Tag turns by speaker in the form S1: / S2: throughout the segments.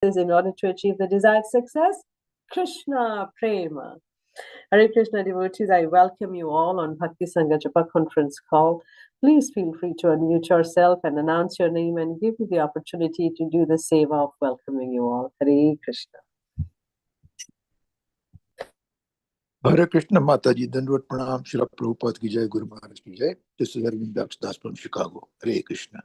S1: in order to achieve the desired success? Krishna Prema. Hare Krishna devotees, I welcome you all on Bhakti Sangha Japa conference call. Please feel free to unmute yourself and announce your name and give me the opportunity to do the seva of welcoming you all. Hare Krishna.
S2: Hare Krishna Mataji, Dandvat Pranam, Srila Prabhupada ki jai, Guru Maharaj ki jai. This is Arvind Das from Chicago. Hare Krishna.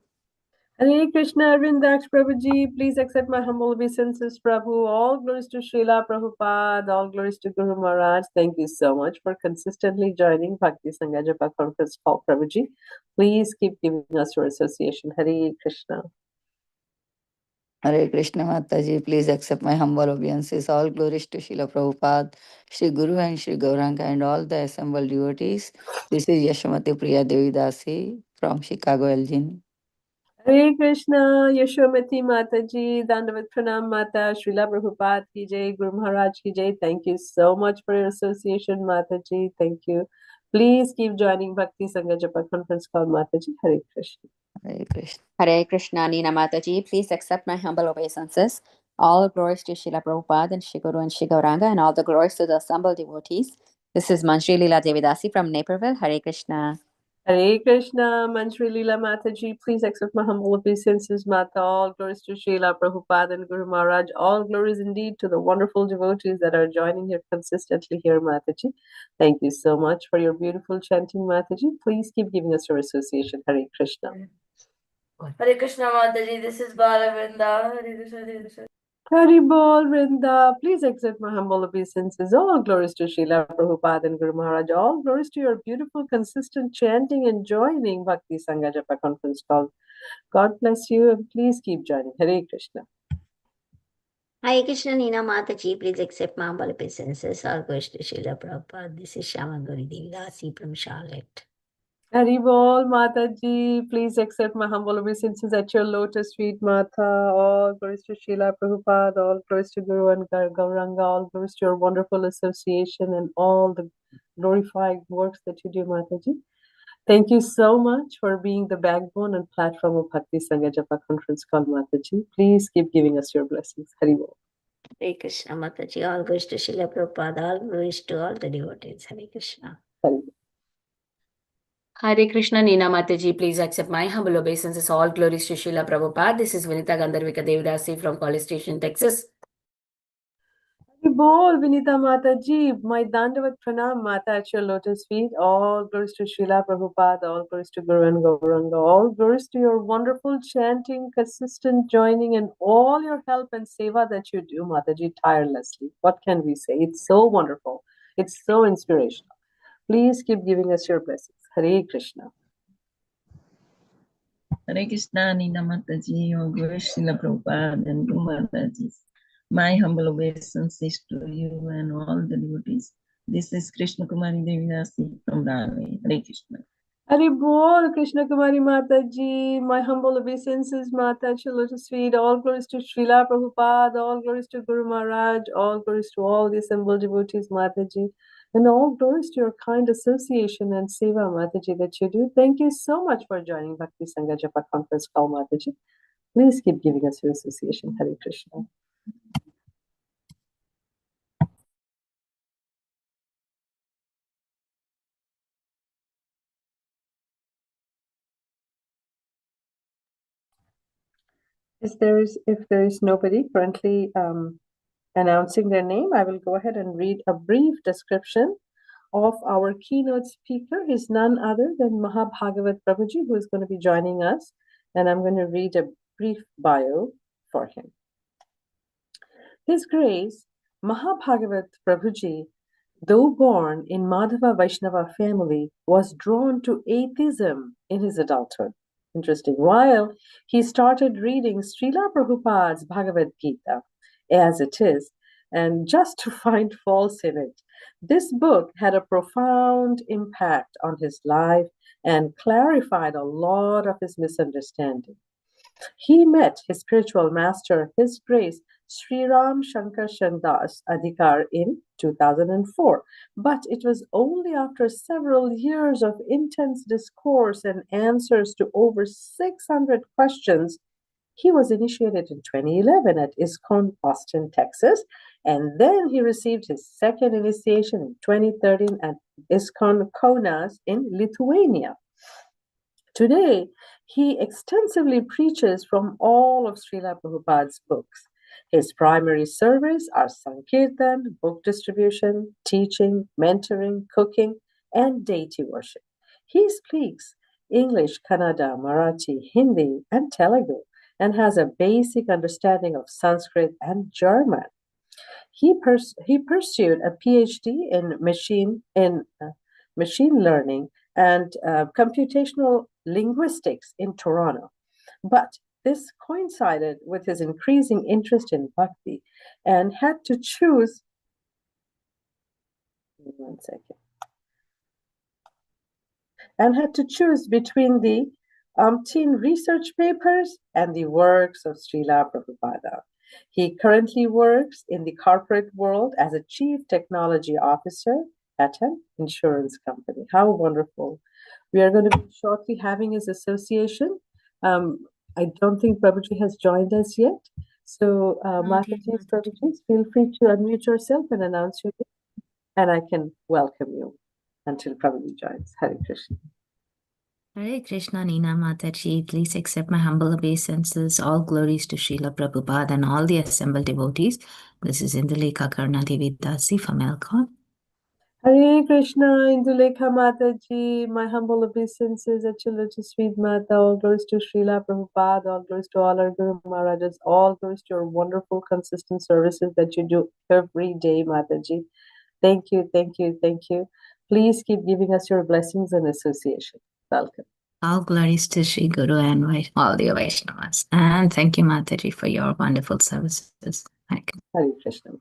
S1: Hare Krishna, Arvind Prabhuji, please accept my humble obeisances, Prabhu. All glories to Srila Prabhupada, all glories to Guru Maharaj. Thank you so much for consistently joining Bhakti Sangha Japa conference call, Prabhuji. Please keep giving us your association. Hare Krishna.
S3: Hare Krishna Mataji, please accept my humble obeisances. All glories to Srila Prabhupada, Shri Guru and Shri Gauranga and all the assembled devotees. This is Yashamati Priya Devi Dasi from Chicago, Illinois.
S1: Hare Krishna, Yashomati Mataji, Dandavat Pranam Mata, Srila Prabhupada ki jai, Guru Maharaj ki jai. Thank you so much for your association, Mataji. Thank you. Please keep joining Bhakti Sangha Japa conference call, Mataji. Hare Krishna.
S3: Hare Krishna.
S4: Hare Krishna, Nina Mataji, please accept my humble obeisances. All glories to Srila Prabhupada and Shri Guru and Shri Gauranga and all the glories to the assembled devotees. This is Manjri Leela Devidasi from Naperville. Hare Krishna.
S1: Hare Krishna, Manjri Leela Mataji, please accept my humble obeisances, Mata. All glories to Srila Prabhupada and Guru Maharaj. All glories indeed to the wonderful devotees that are joining here consistently here, Mataji. Thank you so much for your beautiful chanting, Mataji. Please keep giving us your association. Hare Krishna.
S5: Hare Krishna Mataji, this is Bala Hare Krishna, Hare Krishna.
S1: Haribol Vrinda, please accept my humble obeisances. All glories to Srila Prabhupada and Guru Maharaj. All glories to your beautiful, consistent chanting and joining Bhakti Sangha Japa conference call. God bless you and please keep joining. Hare Krishna.
S6: Hare Krishna, Nina Mataji, please accept my humble obeisances. All glories to Srila Prabhupada. This is Shamangari Devidasi from Charlotte.
S1: Haribol Mataji, please accept my humble obeisances at your lotus feet, Mata. All glories to Srila Prabhupada, all glories to Guru and Gauranga, all glories to your wonderful association and all the glorified works that you do, Mataji. Thank you so much for being the backbone and platform of Bhakti Sangha Japa conference call, Mataji. Please keep giving us your blessings. Haribol.
S6: Hare Krishna Mataji, all glories to Srila Prabhupada, all glories to all the devotees. Hare Krishna.
S1: Haribol.
S5: Hare Krishna, Nina Mataji, please accept my humble obeisances. All glories to Srila Prabhupada. This is Vinita Gandharvika Devidasi from College Station, Texas.
S1: Haribol, Vinita Mataji, my Dandavat Pranam Mata at your lotus feet. All glories to Srila Prabhupada, all glories to Guru and Gauranga, all glories to your wonderful chanting, consistent joining, and all your help and seva that you do, Mataji, tirelessly. What can we say? It's so wonderful. It's so inspirational. Please keep giving us your blessings. Hare Krishna.
S7: Hare Krishna, Nina Mataji, all glories to Srila Prabhupada and Guru Mataji. My humble obeisances to you and all the devotees. This is Krishna Kumari Devidasi from Raleigh. Hare Krishna.
S1: Haribol, Krishna Kumari Mataji, my humble obeisances, Mata at your lotus feet. All glories to Srila Prabhupada, all glories to Guru Maharaj, all glories to all the assembled devotees, Mataji, and all glories to your kind association and seva, Mataji, that you do. Thank you so much for joining Bhakti Sangha Japa conference call, Mataji. Please keep giving us your association. Hare Krishna. If there is nobody currently announcing their name, I will go ahead and read a brief description of our keynote speaker. He's none other than Mahabhagavat Prabhuji, who is going to be joining us, and I'm going to read a brief bio for him. His Grace, Mahabhagavat Prabhuji, though born in Madhava Vaishnava family, was drawn to atheism in his adulthood. Interesting. While he started reading Srila Prabhupada's Bhagavad Gita as it is, and just to find faults in it, this book had a profound impact on his life and clarified a lot of his misunderstanding. He met his spiritual master, His Grace Sri Ram Shankar Chandas Adhikar in 2004, but it was only after several years of intense discourse and answers to over 600 questions He was initiated in 2011 at ISKCON, Austin, Texas, and then he received his second initiation in 2013 at ISKCON Kaunas in Lithuania. Today, he extensively preaches from all of Srila Prabhupada's books. His primary service are Sankirtan, book distribution, teaching, mentoring, cooking, and deity worship. He speaks English, Kannada, Marathi, Hindi, and Telugu, and has a basic understanding of Sanskrit and German. He pursued a PhD in machine learning and computational linguistics in Toronto. But this coincided with his increasing interest in bhakti and had to choose. One second. And had to choose between the umpteen research papers and the works of Srila Prabhupada. He currently works in the corporate world as a chief technology officer at an insurance company. How wonderful. We are going to be shortly having his association. I don't think Prabhuji has joined us yet. So, Mataji's, Prabhuji, feel free to unmute yourself and announce your name, and I can welcome you until Prabhuji joins. Hare Krishna.
S8: Hare Krishna, Nina Mataji. Please accept my humble obeisances. All glories to Srila Prabhupada and all the assembled devotees. This is Indulekha Karna Devi Dasi from Elcon.
S1: Hare Krishna, Indulekha Mataji, my humble obeisances at your lotus feet, Mata. All glories to Srila Prabhupada, all glories to all our Guru Maharajas, all glories to your wonderful, consistent services that you do every day, Mataji. Thank you, thank you, thank you. Please keep giving us your blessings and association. Welcome.
S8: All glories to Sri Guru and all the Vaishnavas. And thank you, Mataji, for your wonderful services. Thank you.
S1: Hare Krishna.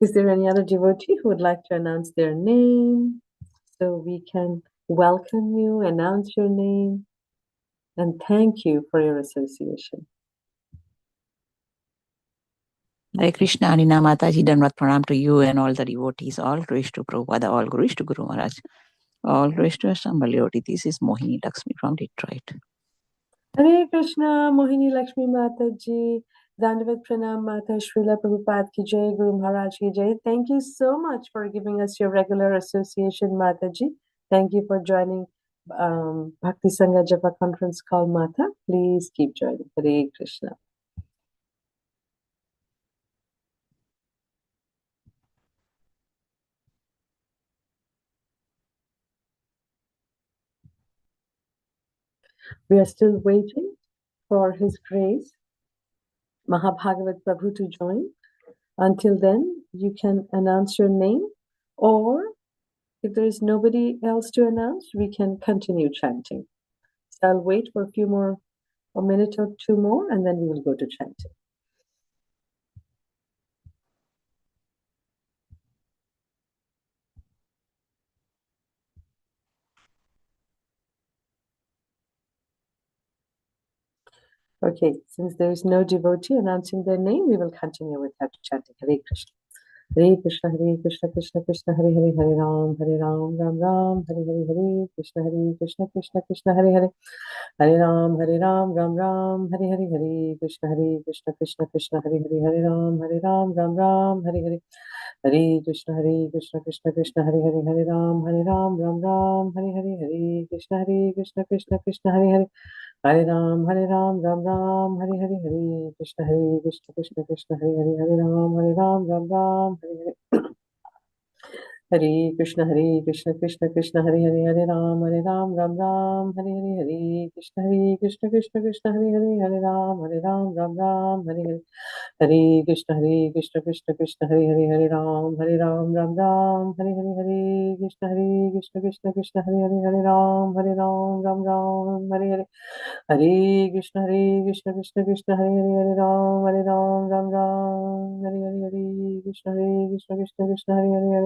S1: Is there any other devotee who would like to announce their name so we can welcome you, announce your name, and thank you for your association?
S9: Hare Krishna, Anina Mataji, Danvat Pranam to you and all the devotees. All glories to Prabhupada, all glories to Guru Maharaj, all glories to Assembled Devotee. This is Mohini Lakshmi from Detroit.
S1: Hare Krishna, Mohini Lakshmi Mataji, Dandavat Pranam Mata, Srila Prabhupada ki Jai, Guru Maharaj ki Jai. Thank you so much for giving us your regular association, Mataji. Thank you for joining Bhakti Sangha Japa conference call, Mata. Please keep joining. Hare Krishna. We are still waiting for His Grace, Mahabhagavat Prabhu, to join. Until then, you can announce your name, or if there is nobody else to announce, we can continue chanting. So I'll wait for a minute or two more, and then we will go to chanting. Okay, since there is no devotee announcing their name, we will continue with that chanting. Hare Krishna. Hare Krishna, Krishna Krishna, Hare Hare, Hare Ram, Ram Ram, Hare Hare, Hare Krishna, Krishna Krishna, Hare Hare, Hare Ram, Ram, Hare Hare, Hare Krishna, Krishna Krishna, Hare Hare, Hare Ram, Ram, Hare Hare, Hare Krishna, Krishna Krishna, Hare Hare, Hare Ram, Ram, Hare Hare, Hare Krishna, Krishna Krishna, Hare Hare, Hare Ram, Ram, Hare Hare, Hare Krishna, Krishna Krishna, Hare Hare, Hare Ram, Ram, Hare Hare. Hare Krishna, Krishna Krishna, Hare Hare, Hare Ram, Ram, Hare Hare, Hare Krishna, Krishna Krishna, Hare Hare, Hare Ram, Hare Hare, Hare Krishna, Krishna Krishna, Hare Hare, Hare Ram, Ram, Hare Hare, Hare Krishna, Krishna Krishna, Hare Hare, Hare Ram, Ram, Hare Hare, Hare Krishna, Krishna Krishna, Hare Hare, Hare Ram, Ram, Hare Hare, Hare Krishna, Krishna Krishna, Hare Hare,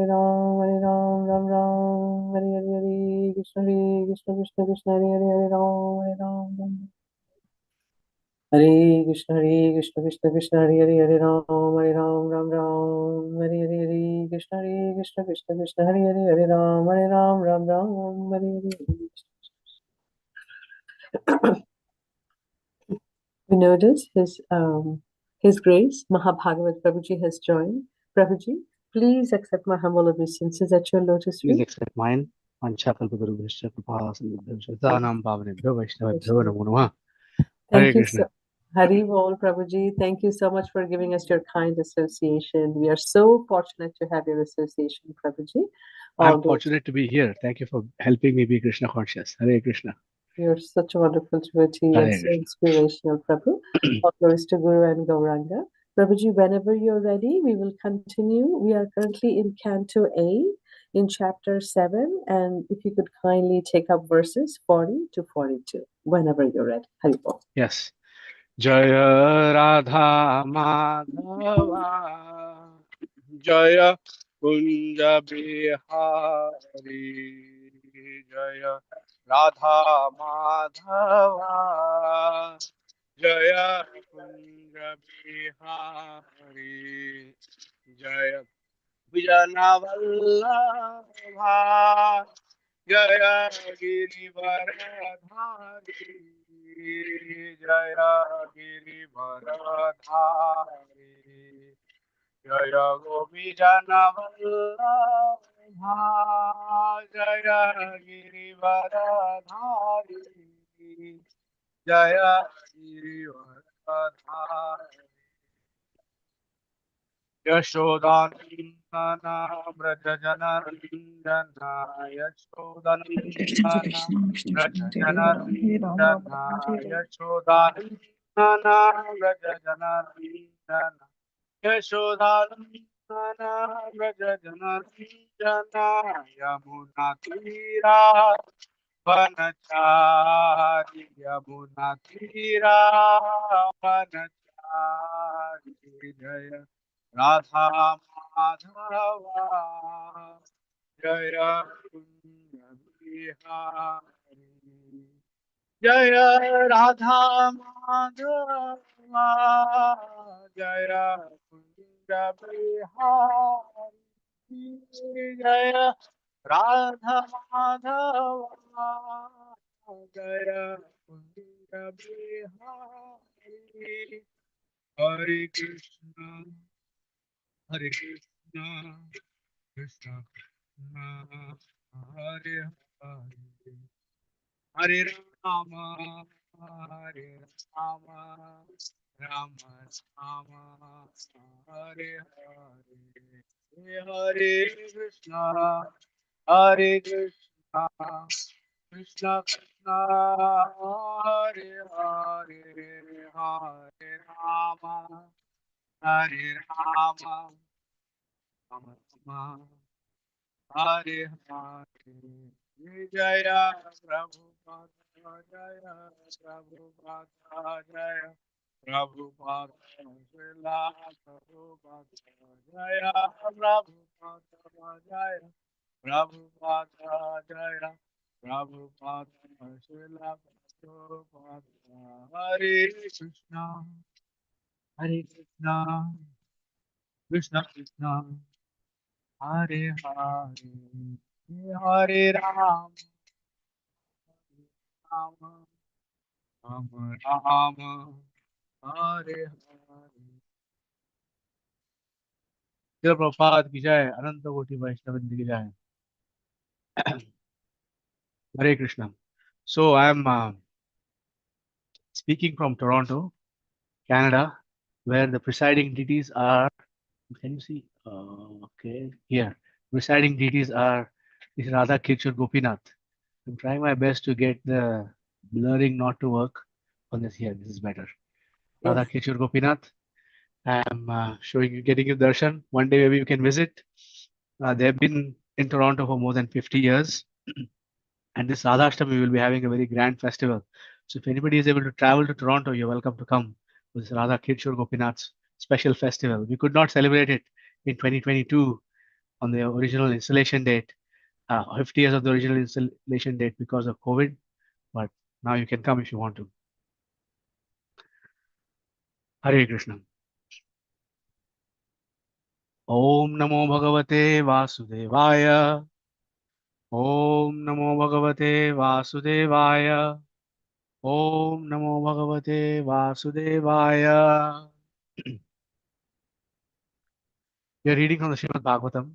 S1: Hare Ram, Ram, Hare Hare, Hare Krishna, Krishna Krishna, Hare Hare, Hare Ram, Hare Krishna, Krishna Krishna, Hare Ram, Ram Ram, Hare Krishna, Krishna Krishna, Hare Ram, Ram Ram, Hare We notice His Grace, Mahabhagavat Prabhuji has joined. Prabhuji, please accept my humble obeisances at your lotus
S10: Please
S1: feet.
S10: accept mine. Panchakalpatarubhishya Kripasamudbhyamsha Dhanam Bhavanebhyo Vaishnavabhyo Namo Namah. Hare
S1: Thank you
S10: Krishna.
S1: so Hari Bol Prabhuji. Thank you so much for giving us your kind association. We are so fortunate to have your association, Prabhuji.
S10: I'm
S1: All good.
S10: fortunate to be here. Thank you for helping me be Krishna conscious. Hare Krishna.
S1: You're such a wonderful devotee
S10: Hare
S1: and so
S10: Krishna.
S1: inspirational, Prabhu. All glories to Guru and Gauranga. Prabhuji, whenever you're ready, we will continue. We are currently in Canto A, in Chapter 7, and if you could kindly take up verses 40 to 42, whenever you're ready. Hari Bol.
S10: Yes. Jaya Radha Madhava Jaya Kunja Bihari Jaya Radha Madhava Jaya Kunja Bihari Jaya Vijanavallabha Jaya Girivaradhari Jaya Girivaradhari Jaya Gopijanavallabha Jaya Girivaradhari Jaya Girivaradhari Yashodanandana Brajajanandana
S9: Krishna
S10: Yashodanandana
S9: Krishna Krishna Krishna Hare Ram Hare Ram Ram
S10: Brajajanandana
S9: Ram Hare Ram.
S10: Yashodanandana Brajajanandana Yashodanandana Brajajanandana Yamuna Tira Vanachari Yamuna Tira Vanachari Jaya Radha Madhava Jaya Kunda Bihari Jaya Radha Madhava Jaya Kunda Bihari Jaya Radha Madhava Jaya Kunda Bihari Hare Krishna Hare Krishna Krishna Krishna Hare Hare Hare Rama Hare Rama Rama Rama Hare Hare Hare Krishna Hare Krishna Krishna Krishna Hare Hare Hare Rama Hare Rama Rama Rama Hare Hare Jaya Prabhupada Jaya Prabhupada Jaya Prabhupada Srila Prabhupada Jaya Prabhupada Jaya Prabhupada Jaya Prabhupada Srila Prabhupada Hare Krishna Hare Krishna Krishna Krishna Hare Hare Hare Ram Rama Rama Rama Hare Hare Srila Prabhupada ki jai Ananta Koti Vaishnava ki jai Hare Krishna. So I am speaking from Toronto, Canada, where the presiding deities are, can you see? Okay, here. Presiding deities are this Radha Kirchur Gopinath. I'm trying my best to get the blurring not to work on this here. This is better.
S1: Yes.
S10: Radha Kirchur Gopinath. I'm showing you, getting you darshan. One day maybe you can visit. They've been in Toronto for more than 50 years. And this Radhashtami will be having a very grand festival. So if anybody is able to travel to Toronto, you're welcome to come to this Radha Kirchur Gopinath's special festival. We could not celebrate it in 2022 on the original installation date, 50 years of the original installation date because of COVID. But now you can come if you want to. Hare Krishna. Om Namo Bhagavate Vasudevaya. Om Namo Bhagavate Vasudevaya. Om Namo Bhagavate Vasudevaya. We are reading from the Srimad Bhagavatam,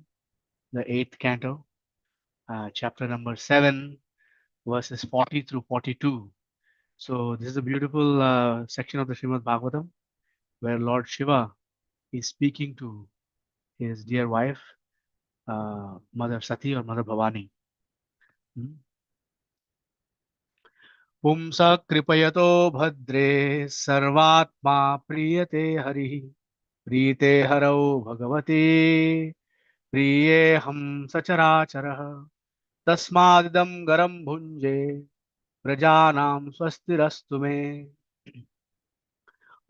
S10: the 8th canto, chapter number 7, verses 40 through 42. So this is a beautiful section of the Srimad Bhagavatam where Lord Shiva is speaking to his dear wife, Mother Sati or Mother Bhavani. पुंसा कृपयतो भद्रे सर्वात्मा प्रीयते हरिः प्रीते हरौ भगवती प्रियेऽहं सचराचरः तस्मादिदं गरं भुञ्जे प्रजानां स्वस्तिरस्तु मे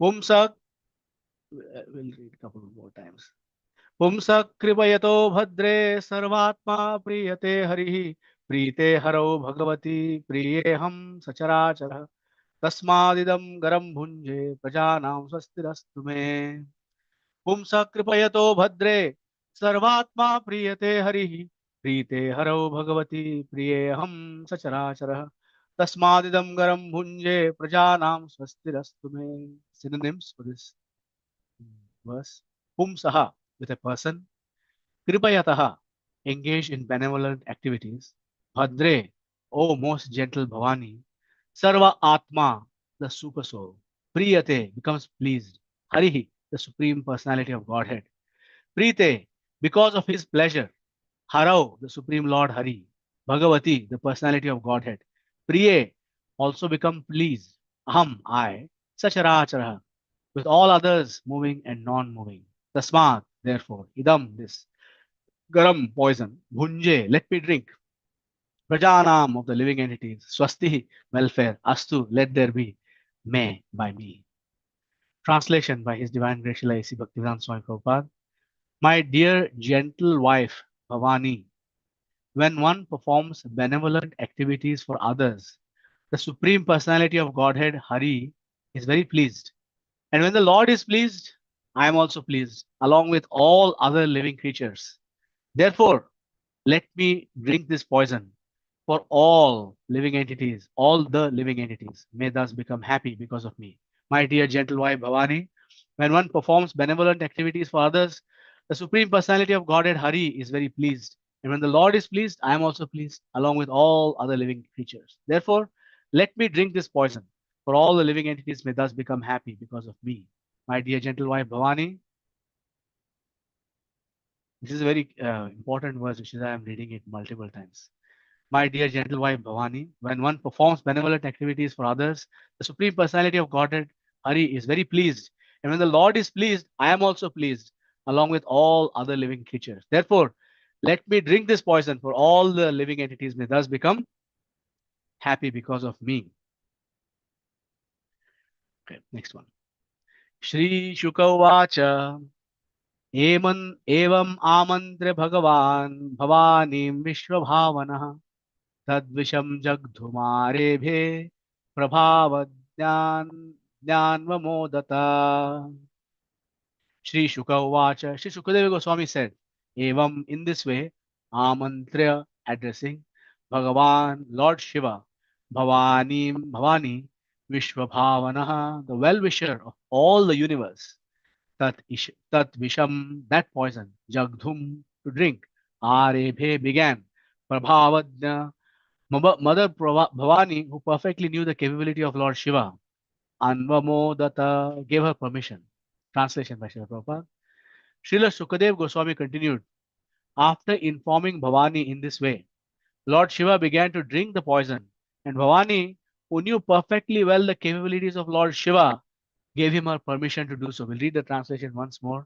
S10: पुंसा we'll read a couple more times. पुंसा कृपयतो भद्रे सर्वात्मा प्रीयते हरिः प्रीते हरौ भगवती प्रियेऽहं सचराचरः तस्मादिदं गरं भुञ्जे प्रजानां स्वस्तिरस्तु मे पुंसा कृपयतो भद्रे सर्वात्मा प्रीयते हरिः प्रीते हरौ भगवती प्रियेऽहं सचराचरः तस्मादिदं गरं भुञ्जे प्रजानां स्वस्तिरस्तु मे. Synonyms for this verse. Pumsaha, with a person. Kripayataha, engaged in benevolent activities. Bhadre, O most gentle Bhavani. Sarva Atma, the super soul. Priyate, becomes pleased. Harihi, the supreme personality of Godhead. Prite, because of his pleasure. Harau, the supreme Lord Hari. Bhagavati, the personality of Godhead. Priye, also become pleased. Aham, I. Sacharacharaha, with all others moving and non-moving. Tasmat, therefore, idam, this. Garam, poison. Bhunje, let me drink. Prajanam, of the living entities. Swasti, welfare. Astu, let there be. May, by me. Translation by His Divine Grace Srila A.C. Bhaktivedanta Swami Prabhupada. My dear gentle wife, Bhavani, when one performs benevolent activities for others, the Supreme Personality of Godhead, Hari, is very pleased. And when the Lord is pleased, I am also pleased, along with all other living creatures. Therefore, let me drink this poison, for all living entities, all the living entities may thus become happy because of me. My dear gentle wife Bhavani, when one performs benevolent activities for others, the Supreme Personality of Godhead Hari is very pleased. And when the Lord is pleased, I am also pleased, along with all other living creatures. Therefore, let me drink this poison, for all the living entities may thus become happy because of me. My dear gentle wife Bhavani, this is a very important verse, which is I am reading it multiple times. My dear gentle wife Bhavani, when one performs benevolent activities for others, the Supreme Personality of Godhead, Hari, is very pleased. And when the Lord is pleased, I am also pleased, along with all other living creatures. Therefore, let me drink this poison, for all the living entities may thus become happy because of me. Okay, next one. Shri Shukavacha evam amantre bhagavan bhavanim vishwabhavanah तद्विषं जगधुमारेभे प्रभावज्ञानवमोदता. Shri Shuka Uvacha, Shri Shukadeva Goswami said, Evam, in this way, Amantra, addressing Bhagavan, Lord Shiva, Bhavani, Vishwabhavanaha, the well-wisher of all the universe, Tat Visham, that poison, Jagdhum, to drink, Arebhe, began, Prabhavajna, Mother Bhavani, who perfectly knew the capability of Lord Shiva, Anvamodata, gave her permission. Translation by Srila Prabhupada. Srila Sukadeva Goswami continued, after informing Bhavani in this way, Lord Shiva began to drink the poison, and Bhavani, who knew perfectly well the capabilities of Lord Shiva, gave him her permission to do so. We'll read the translation once more.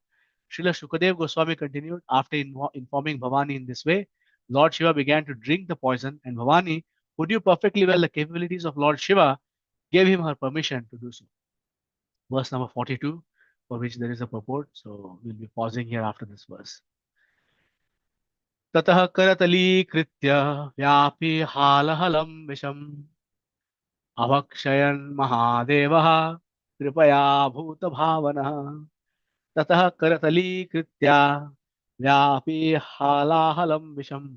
S10: Srila Sukadeva Goswami continued, after informing Bhavani in this way, Lord Shiva began to drink the poison, and Bhavani, who knew perfectly well the capabilities of Lord Shiva, gave him her permission to do so. Verse number 42, for which there is a purport. So we'll be pausing here after this verse. Tatah karatali-kritya vyapi halahalam visham avakshayan mahadevaha कृपया भूतभावनः ततः करतलीकृत्या व्यापी हालाहलं विषम्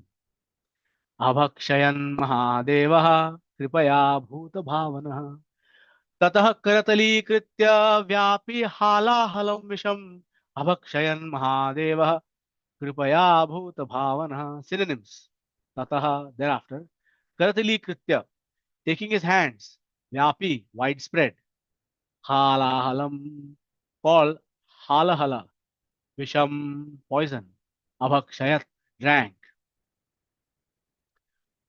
S10: अभक्षयन् महादेवः कृपया भूतभावनः ततः करतलीकृत्य व्यापी हालाहलं विषम् अभक्षयन् महादेवः कृपया भूतभावनः. Synonyms. Tataha, thereafter. Karatalikritya, taking his hands. Vyapi, widespread. Halahalam, called Halahala. Visham, poison. Abhakshayat, drank.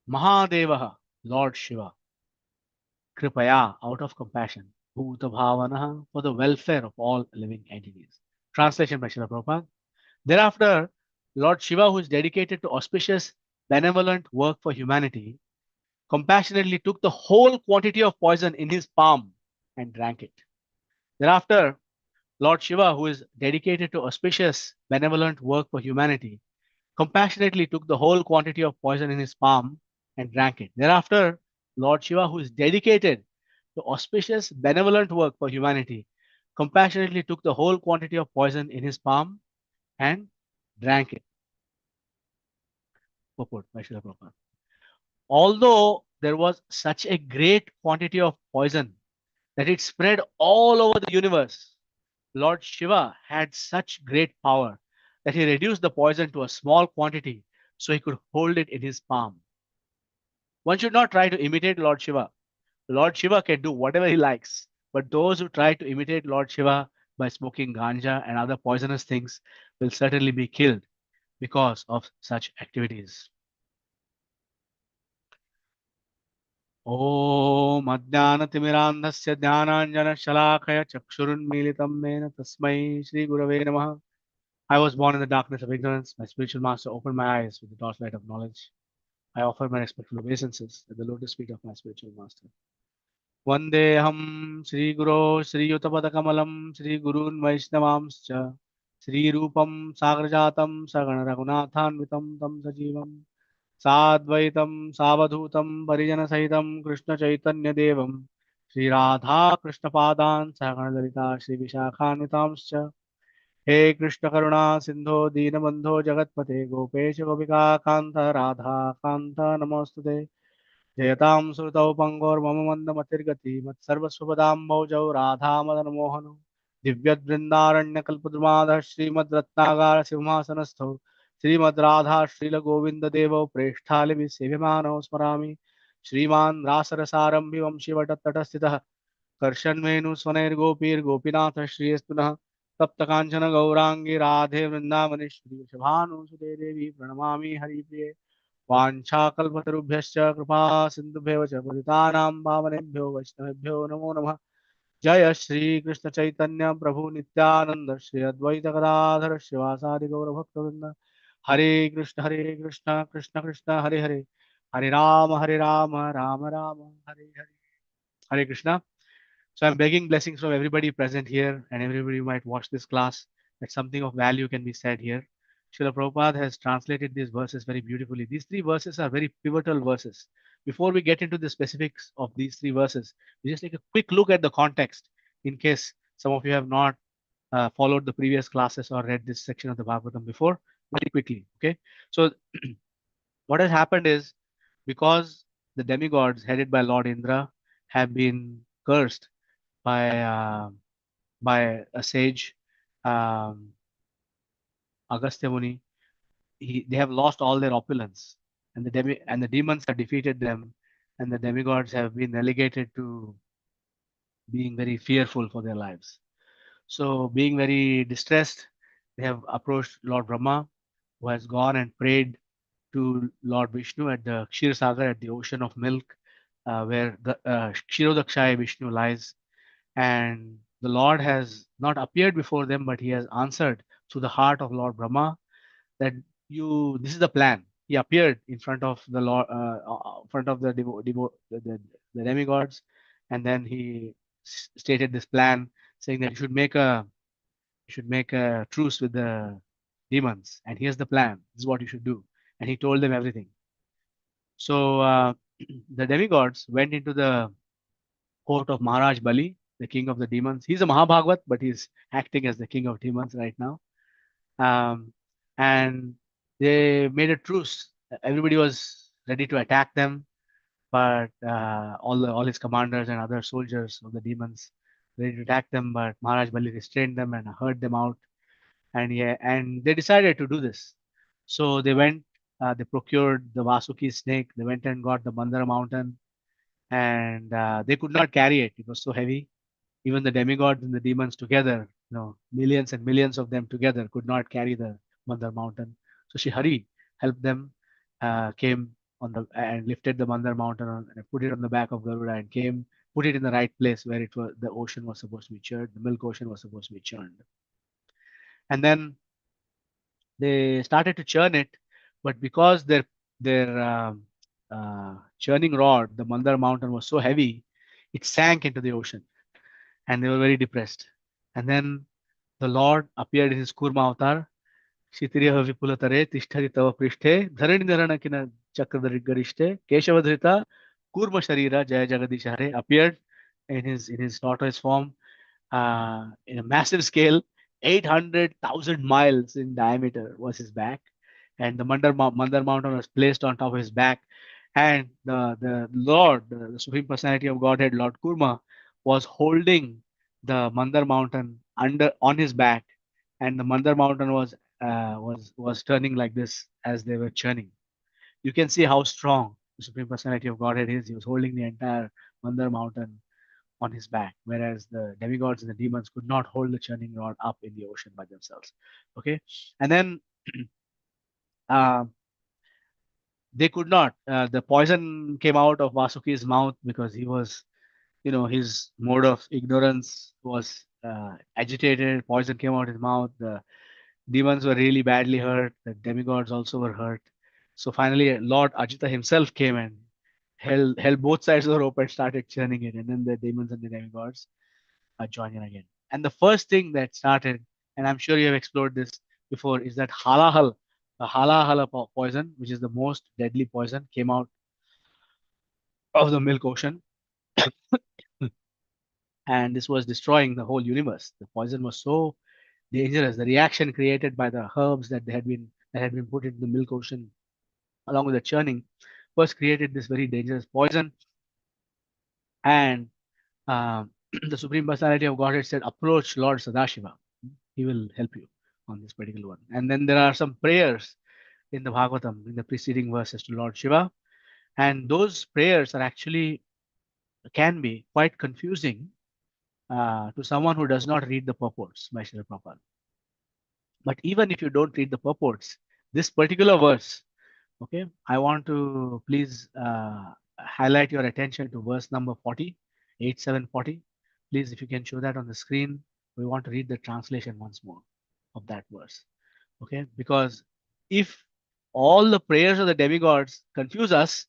S10: Mahadevaha, Lord Shiva. Kripaya, out of compassion. Bhutavavanaha, for the welfare of all living entities. Translation by Srila Prabhupada. Thereafter, Lord Shiva, who is dedicated to auspicious, benevolent work for humanity, compassionately took the whole quantity of poison in his palm and drank it. Thereafter, Lord Shiva, who is dedicated to auspicious, benevolent work for humanity, compassionately took the whole quantity of poison in his palm and drank it. Thereafter, Lord Shiva, who is dedicated to auspicious, benevolent work for humanity, compassionately took the whole quantity of poison in his palm and drank it. Purport by Srila Prabhupada. Although there was such a great quantity of poison that it spread all over the universe, Lord Shiva had such great power that he reduced the poison to a small quantity so he could hold it in his palm. One should not try to imitate Lord Shiva. Lord Shiva can do whatever he likes, but those who try to imitate Lord Shiva by smoking ganja and other poisonous things will certainly be killed because of such activities. ॐ अज्ञानतिमिरान्धस्य ज्ञानाञ्जनशलाकया चक्षुरुन्मीलितं येन तस्मै श्रीगुरवे नमः. I was born in the darkness of ignorance. My spiritual master opened my eyes with the torchlight of knowledge. I offer my respectful obeisances at the lotus feet of my spiritual master. Vandeham Sri Guru Sri Yutapadakamalam Sri Gurun Vaishnavamscha Sri Rupam Sagrajatam Sagana Raghunathanvitam Tam Sajivam Sadvaitam Savadhutam Parijana Sahitam Krishna Chaitanya Devam Sri Radha Krishna Padan Sagana Dalita Sri Vishakhanvitamscha हे कृष्ण करुणा सिंधो दीनबंधो जगतपते गोपेश गोपिका कांत राधा कांत नमोस्तुते जयतां सुरतौ पंगोर्मम मंदमतिर्गति मत्सर्वस्वपदाम्बौजौ राधा मदन मोहनो दिव्यद्वृन्दारण्यकल्पद्रुमादः श्रीमद्रत्नागार सिंहासनस्थौ श्रीमद् राधा श्रील गोविंद देवौ प्रेष्ठालिभिः सेव्यमानौ स्मरामि श्रीमान् रासरसारम्भि वंशीवटतटस्थितः कर्षन्वेणु स्वनैर्गोपीर्गोपीनाथ श्रीयस्तुनः तप्त कांचन गौरांगी राधे वृंदावनेश्वरी वृषभानुसुते देवी प्रणमामि हरिप्रिये वाञ्छाकल्पतरुभ्यश्च कृपा सिन्धुभ्येव च पतितानां पावनेभ्यो वैष्णवेभ्यो नमो नमः। जय श्री कृष्ण चैतन्य प्रभु नित्यानंद श्री अद्वैत गदाधर शिवासादि गौरभक्तवृंद हरे Krishna Krishna Krishna Hare Hare Hare Ram Ram Ram Hare Hare Hare Krishna. So I'm begging blessings from everybody present here and everybody who might watch this class that something of value can be said here. Srila Prabhupada has translated these verses very beautifully. These three verses are very pivotal verses. Before we get into the specifics of these three verses, we just take a quick look at the context in case some of you have not followed the previous classes or read this section of the Bhagavatam before, very quickly. Okay. So what has happened is because the demigods headed by Lord Indra have been cursed by a sage, Agastya Muni. They have lost all their opulence, and the demons have defeated them, and the demigods have been relegated to being very fearful for their lives. So, being very distressed, they have approached Lord Brahma, who has gone and prayed to Lord Vishnu at the Kshir Sagar, at the ocean of milk, where the Kshirodakshaya Vishnu lies. And the Lord has not appeared before them, but he has answered through the heart of Lord Brahma that this is the plan. He appeared in front of the Lord, front of the demigods, and then he stated this plan, saying that you should make a truce with the demons, and here's the plan. This is what you should do, and he told them everything. So the demigods went into the court of Maharaj Bali the king of the demons. He's a Mahabhagavat, but he's acting as the king of demons right now. And they made a truce. Everybody was ready to attack them, but all his commanders and other soldiers of the demons ready to attack them, but Maharaj Bali restrained them and heard them out. And they decided to do this. So they went, they procured the Vasuki snake. They went and got the Mandara mountain, and they could not carry it. It was so heavy. Even the demigods and the demons together, millions and millions of them together could not carry the Mandar mountain. So Shri Hari helped them, came on the and lifted the Mandar mountain and put it on the back of Garuda and came, put it in the right place where it was, the ocean was supposed to be churned, the milk ocean was supposed to be churned. And then they started to churn it, but because their churning rod, the Mandar mountain, was so heavy, it sank into the ocean, and they were very depressed. And then the Lord appeared in his Kurma avatar. Shitiriya Vipulatare Tishtari Tava Prishte Dharani Dharana Kina Chakradari Garishte Keshavadhrita Kurma Sharira Jaya Jagadishare appeared in his tortoise form, in a massive scale. 800,000 miles in diameter was his back, and the Mandar mountain was placed on top of his back, and the Lord, the Supreme Personality of Godhead, Lord Kurma, was holding the Mandar mountain on his back, and the Mandar mountain was turning like this as they were churning. You can see how strong the Supreme Personality of Godhead is. He was holding the entire Mandar mountain on his back, whereas the demigods and the demons could not hold the churning rod up in the ocean by themselves. Okay, and then they could not. The poison came out of Vasuki's mouth because he was, his mode of ignorance was agitated. Poison came out his mouth. The demons were really badly hurt. The demigods also were hurt. So finally, Lord Ajita himself came and held both sides of the rope and started churning it. And then the demons and the demigods joined in again. And the first thing that started, and I'm sure you have explored this before, is that Halahala, the Halahala poison, which is the most deadly poison, came out of the milk ocean. And this was destroying the whole universe. The poison was so dangerous. The reaction created by the herbs that had been put into the milk ocean, along with the churning, first created this very dangerous poison. And the Supreme Personality of Godhead said, approach Lord Sadashiva. He will help you on this particular one. And then there are some prayers in the Bhagavatam, in the preceding verses, to Lord Shiva. And those prayers are actually, can be quite confusing to someone who does not read the purports by Srila Prabhupada. But even if you don't read the purports, this particular verse, okay, I want to please highlight your attention to verse number 40, 8.7.40. Please, if you can show that on the screen, we want to read the translation once more of that verse. Okay, because if all the prayers of the demigods confuse us,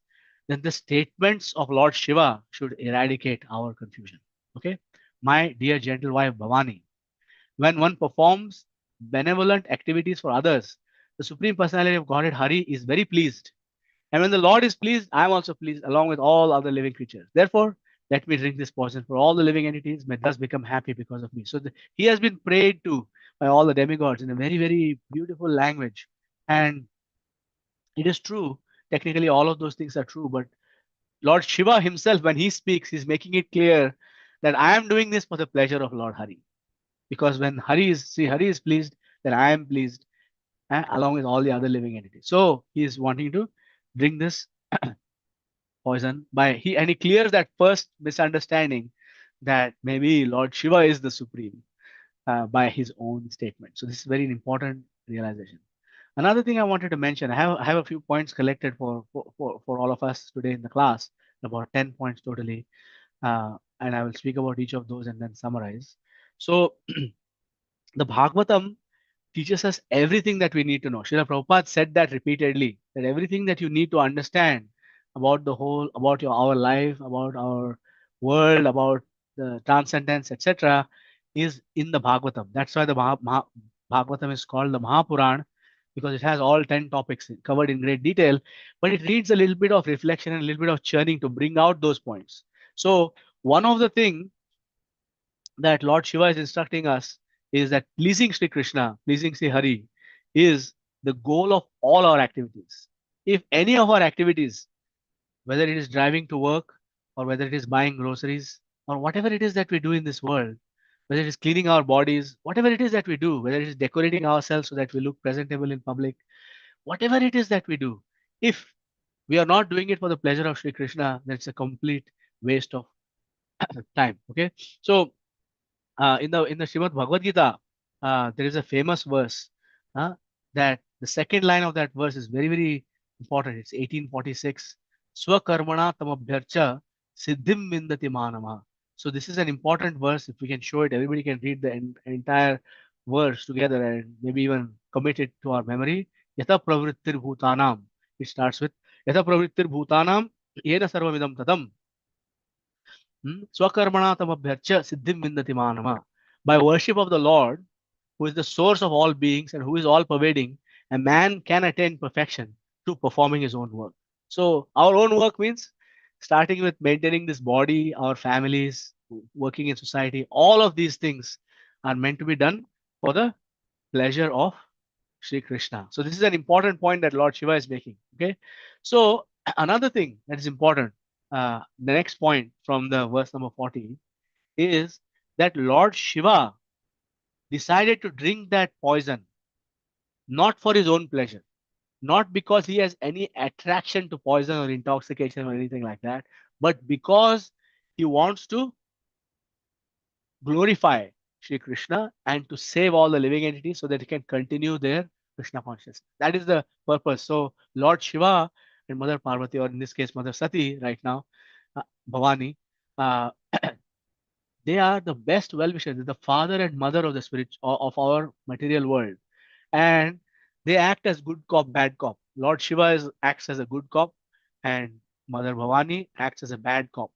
S10: then the statements of Lord Shiva should eradicate our confusion. Okay, my dear gentle wife Bhavani, when one performs benevolent activities for others, the Supreme Personality of Godhead Hari is very pleased. And when the Lord is pleased, I am also pleased along with all other living creatures. Therefore, let me drink this poison for all the living entities may thus become happy because of me. So he has been prayed to by all the demigods in a very, very beautiful language. And it is true. Technically, all of those things are true. But Lord Shiva himself, when he speaks, he's making it clear that I am doing this for the pleasure of Lord Hari. Because when Hari is pleased, then I am pleased, along with all the other living entities. So he is wanting to drink this poison and he clears that first misunderstanding that maybe Lord Shiva is the supreme by his own statement. So this is very important realization. Another thing I wanted to mention, I have a few points collected for all of us today in the class, about 10 points totally, and I will speak about each of those and then summarize. So the Bhagavatam teaches us everything that we need to know. Srila Prabhupada said that repeatedly, that everything that you need to understand about our life, about our world, about the transcendence, etc., is in the Bhagavatam. That's why the Bhagavatam is called the Mahapuran, because it has all 10 topics covered in great detail, but it needs a little bit of reflection and a little bit of churning to bring out those points. So one of the things that Lord Shiva is instructing us is that pleasing Sri Krishna, pleasing Sri Hari is the goal of all our activities. If any of our activities, whether it is driving to work or whether it is buying groceries or whatever it is that we do in this world, whether it is cleaning our bodies, whatever it is that we do, whether it is decorating ourselves so that we look presentable in public, whatever it is that we do, if we are not doing it for the pleasure of Sri Krishna, then it's a complete waste of time. Okay, so in the Srimad Bhagavad Gita, there is a famous verse that the second line of that verse is very, very important. It's 1846. Swakarmana tamabhyarcha siddhim vindati manama. So this is an important verse. If we can show it, everybody can read the entire verse together and maybe even commit it to our memory. Yata pravrittir bhutanam. It starts with Yata pravrittir bhutanam yena sarvamidam tadam. Swakarmanatamabhyarcha siddhim vindati manama. By worship of the Lord, who is the source of all beings and who is all pervading, a man can attain perfection through performing his own work. So our own work means starting with maintaining this body, our families, working in society. All of these things are meant to be done for the pleasure of Sri Krishna. So this is an important point that Lord Shiva is making. Okay. So another thing that is important, the next point from the verse number 40 is that Lord Shiva decided to drink that poison not for his own pleasure, not because he has any attraction to poison or intoxication or anything like that, but because he wants to glorify Sri Krishna and to save all the living entities so that he can continue their Krishna consciousness. That is the purpose. So Lord Shiva and Mother Parvati, or in this case Mother Sati right now, Bhavani, uh, they are the best well-wishers, the father and mother of the spirit of our material world. And they act as good cop, bad cop. Lord Shiva acts as a good cop and Mother Bhavani acts as a bad cop.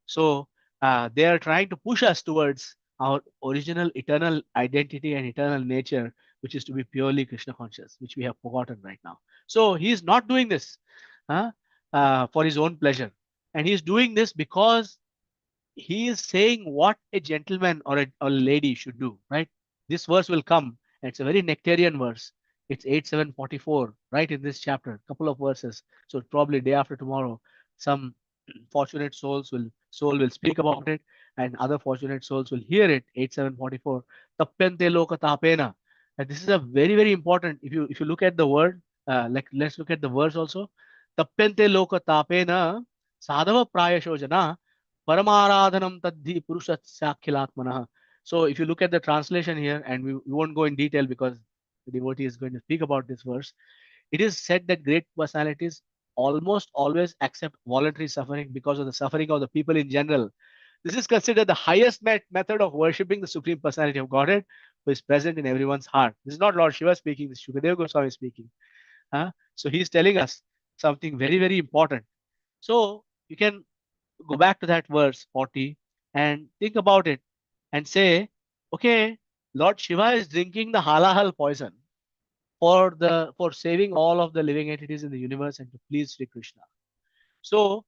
S10: So they are trying to push us towards our original eternal identity and eternal nature, which is to be purely Krishna conscious, which we have forgotten right now. So he is not doing this for his own pleasure. And he is doing this because he is saying what a gentleman or a lady should do, right? This verse will come, and it's a very nectarian verse. It's 8.7.44, right in this chapter, couple of verses. So probably day after tomorrow, some fortunate soul will speak about it, and other fortunate souls will hear it. 8.7.44. Tappyante loka tapena. And this is a very, very important. If you look at the word, like let's look at the verse also. Tappyante loka tapena sadhava prayasho jana Paramaradhanam tadhi purushatsakhilatmanah. So if you look at the translation here, and we won't go in detail because the devotee is going to speak about this verse, it is said that great personalities almost always accept voluntary suffering because of the suffering of the people in general. This is considered the highest method of worshipping the Supreme Personality of Godhead, who is present in everyone's heart. This is not Lord Shiva speaking, this is Shukadeva Goswami speaking. So he is telling us something very, very important. So you can go back to that verse 40 and think about it and say, okay, Lord Shiva is drinking the Halahala poison for saving all of the living entities in the universe and to please Sri Krishna. So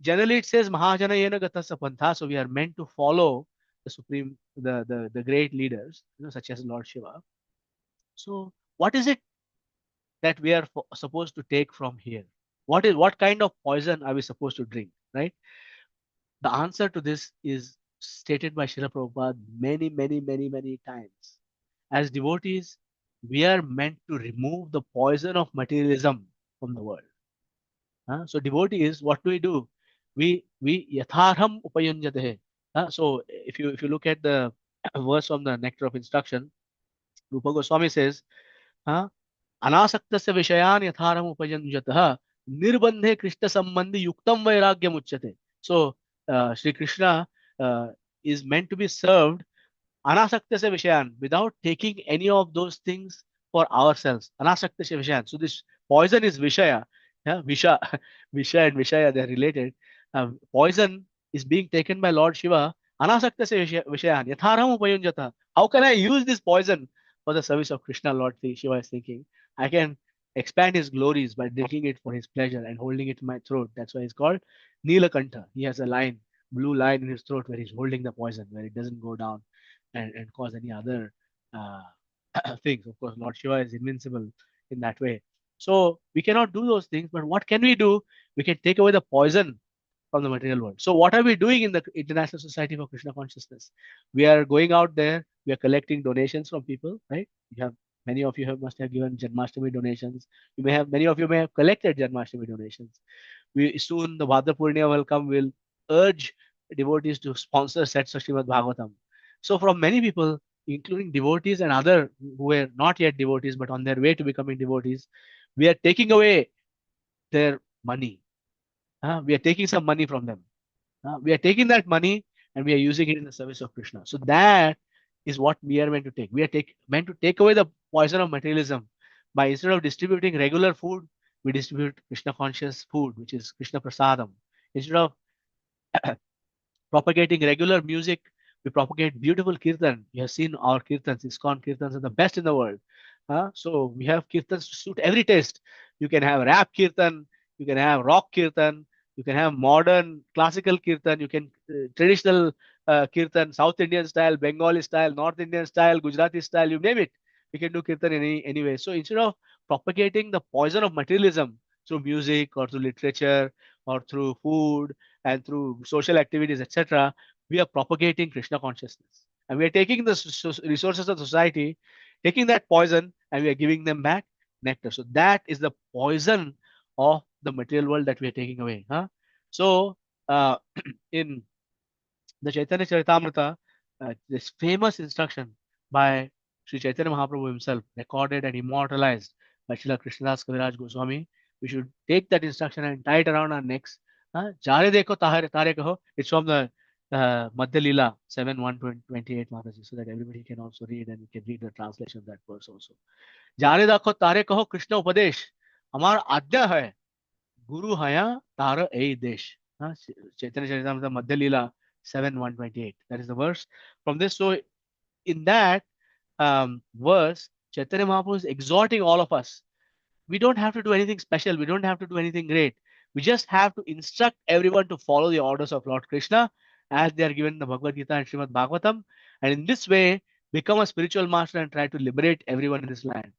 S10: generally it says Mahajana Yena Gatasa Pantha, so we are meant to follow the supreme, the great leaders, such as Lord Shiva. So what is it that we are supposed to take from here? What kind of poison are we supposed to drink, right? The answer to this is stated by Srila Prabhupada many, many, many, many times. As devotees, we are meant to remove the poison of materialism from the world. So devotees, what do? We yatharham upayunjate. So if you look at the verse from the Nectar of Instruction, Rupa Goswami says, अनासक्तस्य विषयान् यथारम् उपयुञ्जतः निर्बन्धे कृष्ण संबंधी युक्तम वैराग्यम उच्यते. So Sri Krishna is meant to be served anasaktasya vishayan, without taking any of those things for ourselves. Anasaktasya vishayan. So this poison is vishaya. Yeah, visha, visha and vishaya, they are related. Poison is being taken by Lord Shiva. Anasaktasya vishayan. Yatharam upayunjata. How can I use this poison for the service of Krishna? Lord Shiva is thinking, I can expand his glories by drinking it for his pleasure and holding it in my throat. That's why he's called Nilakantha. He has a line, blue line in his throat where he's holding the poison, where it doesn't go down and cause any other things. Of course, Lord Shiva is invincible in that way. So we cannot do those things, but what can we do? We can take away the poison from the material world. So what are we doing in the International Society for Krishna Consciousness? We are going out there, we are collecting donations from people, right? You have many of you must have given Janmashtami donations. Many of you may have collected Janmashtami donations. We soon the Bhadra Purnima will come. We'll urge devotees to sponsor sets of Srimad Bhagavatam. So from many people, including devotees and other who were not yet devotees but on their way to becoming devotees, we are taking away their money. We are taking some money from them. We are taking that money and we are using it in the service of Krishna. So that is what we are meant to take. We are meant to take away the poison of materialism by, instead of distributing regular food, we distribute Krishna conscious food, which is Krishna prasadam. Instead of propagating regular music, we propagate beautiful kirtan. You have seen our kirtans, ISKCON kirtans are the best in the world. So we have kirtans to suit every taste. You can have rap kirtan, you can have rock kirtan, you can have modern classical kirtan, you can traditional kirtan, South Indian style, Bengali style, North Indian style, Gujarati style, you name it. We can do kirtan in any way. So instead of propagating the poison of materialism through music or through literature or through food and through social activities, etc., we are propagating Krishna consciousness. And we are taking the resources of society, taking that poison, and we are giving them back nectar. So that is the poison of the material world that we are taking away. So in the Chaitanya Charitamrita, this famous instruction by Sri Chaitanya Mahaprabhu himself, recorded and immortalized by Srila Krishnadas Kaviraj Goswami, we should take that instruction and tie it around our necks. Jare dekho tare kaho. It's from the Madhya Lila 7.1.28 Mataji, so that everybody can also read and you can read the translation of that verse also. Jare dekho tare kaho Krishna Upadesh. Amar ajna hai. Guru haya tara ei desh. Chaitanya Charitamrita Madhya Lila 7.1.28. That is the verse from this. So in that verse, Chaitanya Mahaprabhu is exhorting all of us. We don't have to do anything special. We don't have to do anything great. We just have to instruct everyone to follow the orders of Lord Krishna as they are given in the Bhagavad Gita and Srimad Bhagavatam. And in this way, become a spiritual master and try to liberate everyone in this land.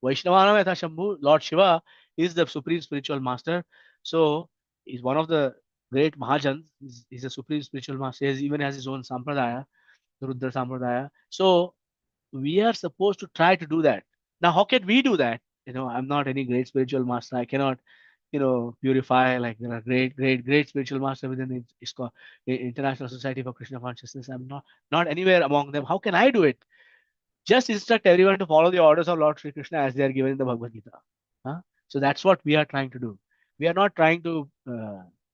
S10: Vaishnava Yatha Shambhu, Lord Shiva is the supreme spiritual master. So he's one of the great Mahajans. He's a supreme spiritual master. He even has his own Sampradaya, the Rudra Sampradaya. So we are supposed to try to do that. Now, how can we do that? I'm not any great spiritual master. I cannot, purify, like there are great spiritual master within the International Society for Krishna Consciousness. I'm not anywhere among them. How can I do it? Just instruct everyone to follow the orders of Lord Sri Krishna as they are given in the Bhagavad Gita. So that's what we are trying to do. We are not trying to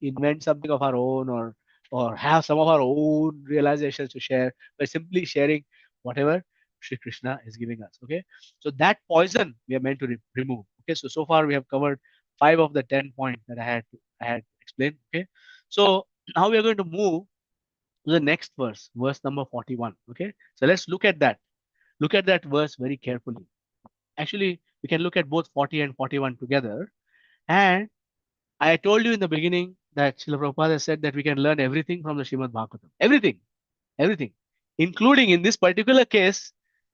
S10: invent something of our own or have some of our own realizations to share, by simply sharing whatever Sri Krishna is giving us. Okay, so that poison we are meant to remove. Okay, so far we have covered 5 of the 10 points that I had explained. Okay, so now we are going to move to the next verse number 41. Okay, so let's look at that. Look at that verse very carefully. Actually, we can look at both 40 and 41 together. And I told you in the beginning that Srila Prabhupada said that we can learn everything from the Srimad Bhagavatam. Everything. Including in this particular case,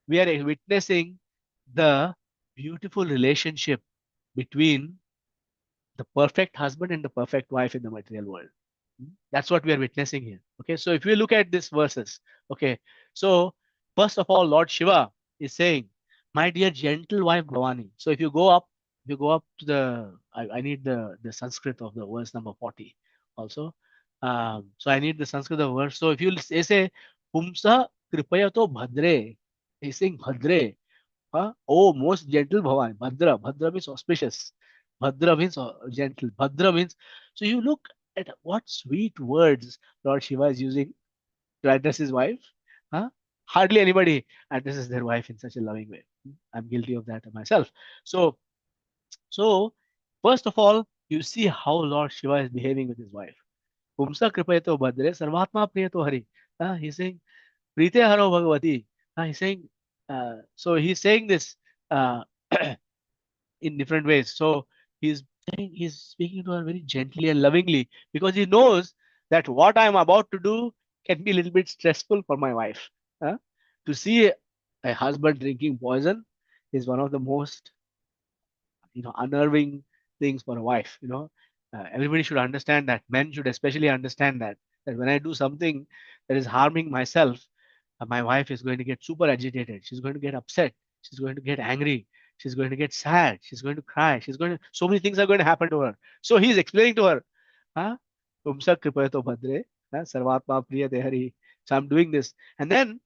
S10: we are witnessing the beautiful relationship between the perfect husband and the perfect wife in the material world. That's what we are witnessing here. Okay, so if we look at these verses, okay, so first of all, Lord Shiva is saying, my dear gentle wife Bhavani. So if you go up to the, I need the Sanskrit of the verse number 40 also. So I need the Sanskrit of verse. So if you say Pumsa Kripayato Bhadre, he's saying Bhadre. Oh, most gentle Bhavani. Bhadra means auspicious. Bhadra means gentle. Bhadra means, so you look at what sweet words Lord Shiva is using to address his wife. Hardly anybody addresses their wife in such a loving way. I'm guilty of that myself. So first of all, you see how Lord Shiva is behaving with his wife. Pumsa kripayato bhadre sarvatma priyato hari. He's saying, Prite haro bhagavati. He's saying, so he's saying this in different ways. So he's speaking to her very gently and lovingly, because he knows that what I'm about to do can be a little bit stressful for my wife. To see a husband drinking poison is one of the most unnerving things for a wife. Everybody should understand that. Men should especially understand that when I do something that is harming myself, my wife is going to get super agitated. She's going to get upset. She's going to get angry. She's going to get sad. She's going to cry. So many things are going to happen to her. So he's explaining to her, huh? Tumsa kripayato bhadre, sarvatma priyate hari. So I'm doing this. And then,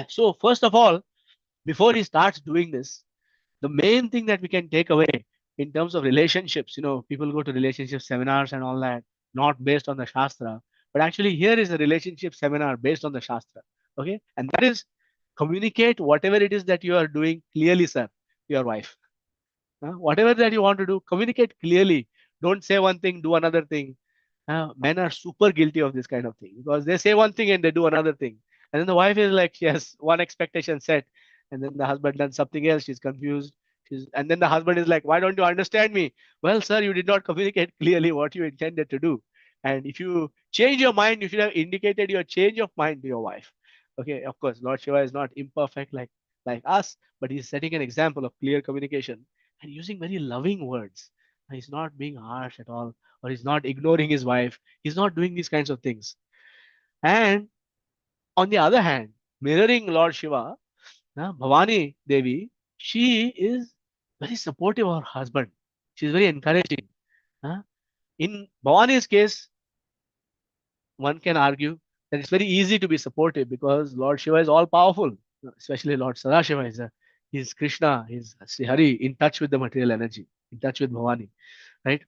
S10: so first of all, before he starts doing this, the main thing that we can take away in terms of relationships, people go to relationship seminars and all that, not based on the Shastra, but actually here is a relationship seminar based on the Shastra. Okay. And that is communicate whatever it is that you are doing clearly, sir, to your wife. Whatever that you want to do, communicate clearly. Don't say one thing, do another thing. Men are super guilty of this kind of thing because they say one thing and they do another thing. And then the wife is like, she has one expectation set, and then the husband done something else. She's confused. And then the husband is like, why don't you understand me? Well, sir, you did not communicate clearly what you intended to do. And if you change your mind, you should have indicated your change of mind to your wife. Okay, of course, Lord Shiva is not imperfect like us, but he's setting an example of clear communication and using very loving words. He's not being harsh at all, or he's not ignoring his wife. He's not doing these kinds of things. And on the other hand, mirroring Lord Shiva, Bhavani Devi, she is very supportive of her husband. She's very encouraging. In Bhavani's case, one can argue that it's very easy to be supportive because Lord Shiva is all powerful, especially Lord Sadashiva he's Krishna, he's Sri Hari, in touch with the material energy, in touch with Bhavani, right?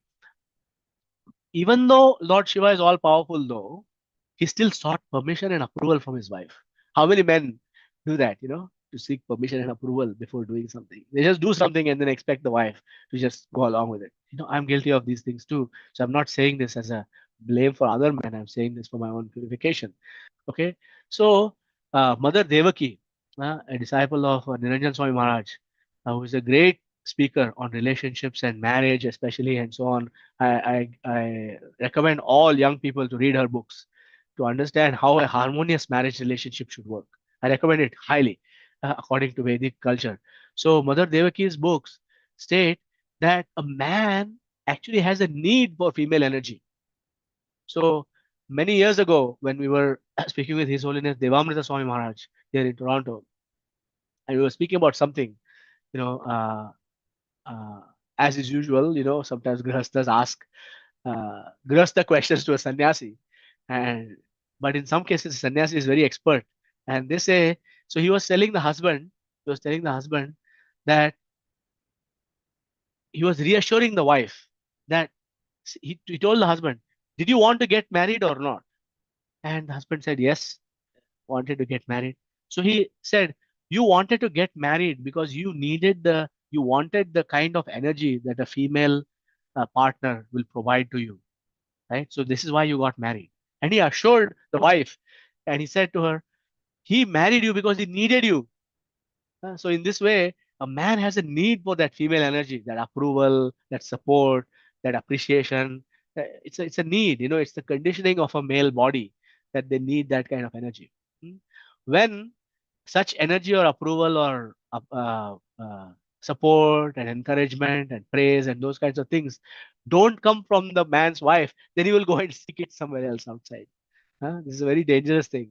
S10: Even though Lord Shiva is all powerful, though, he still sought permission and approval from his wife. How many men do that, to seek permission and approval before doing something? They just do something and then expect the wife to just go along with it. I'm guilty of these things too. So I'm not saying this as a blame for other men. I'm saying this for my own purification. Okay. So Mother Devaki, a disciple of Niranjan Swami Maharaj, who is a great speaker on relationships and marriage, especially, and so on. I recommend all young people to read her books to understand how a harmonious marriage relationship should work. I recommend it highly, according to Vedic culture. So Mother Devaki's books state that a man actually has a need for female energy. So many years ago, when we were speaking with His Holiness Devamrita Swami Maharaj here in Toronto, and we were speaking about something, as is usual, sometimes grihasthas ask grihastha questions to a sannyasi, but in some cases, the sannyasi is very expert, and they say, so he was telling the husband that he was reassuring the wife that he told the husband, did you want to get married or not? And the husband said, yes, wanted to get married. So he said, you wanted to get married because you wanted the kind of energy that a female partner will provide to you, right? So this is why you got married. And he assured the wife, and he said to her, he married you because he needed you. So in this way, a man has a need for that female energy, that approval, that support, that appreciation. It's a need, it's the conditioning of a male body that they need that kind of energy. When such energy or approval or support and encouragement and praise and those kinds of things don't come from the man's wife, then he will go and seek it somewhere else outside. This is a very dangerous thing.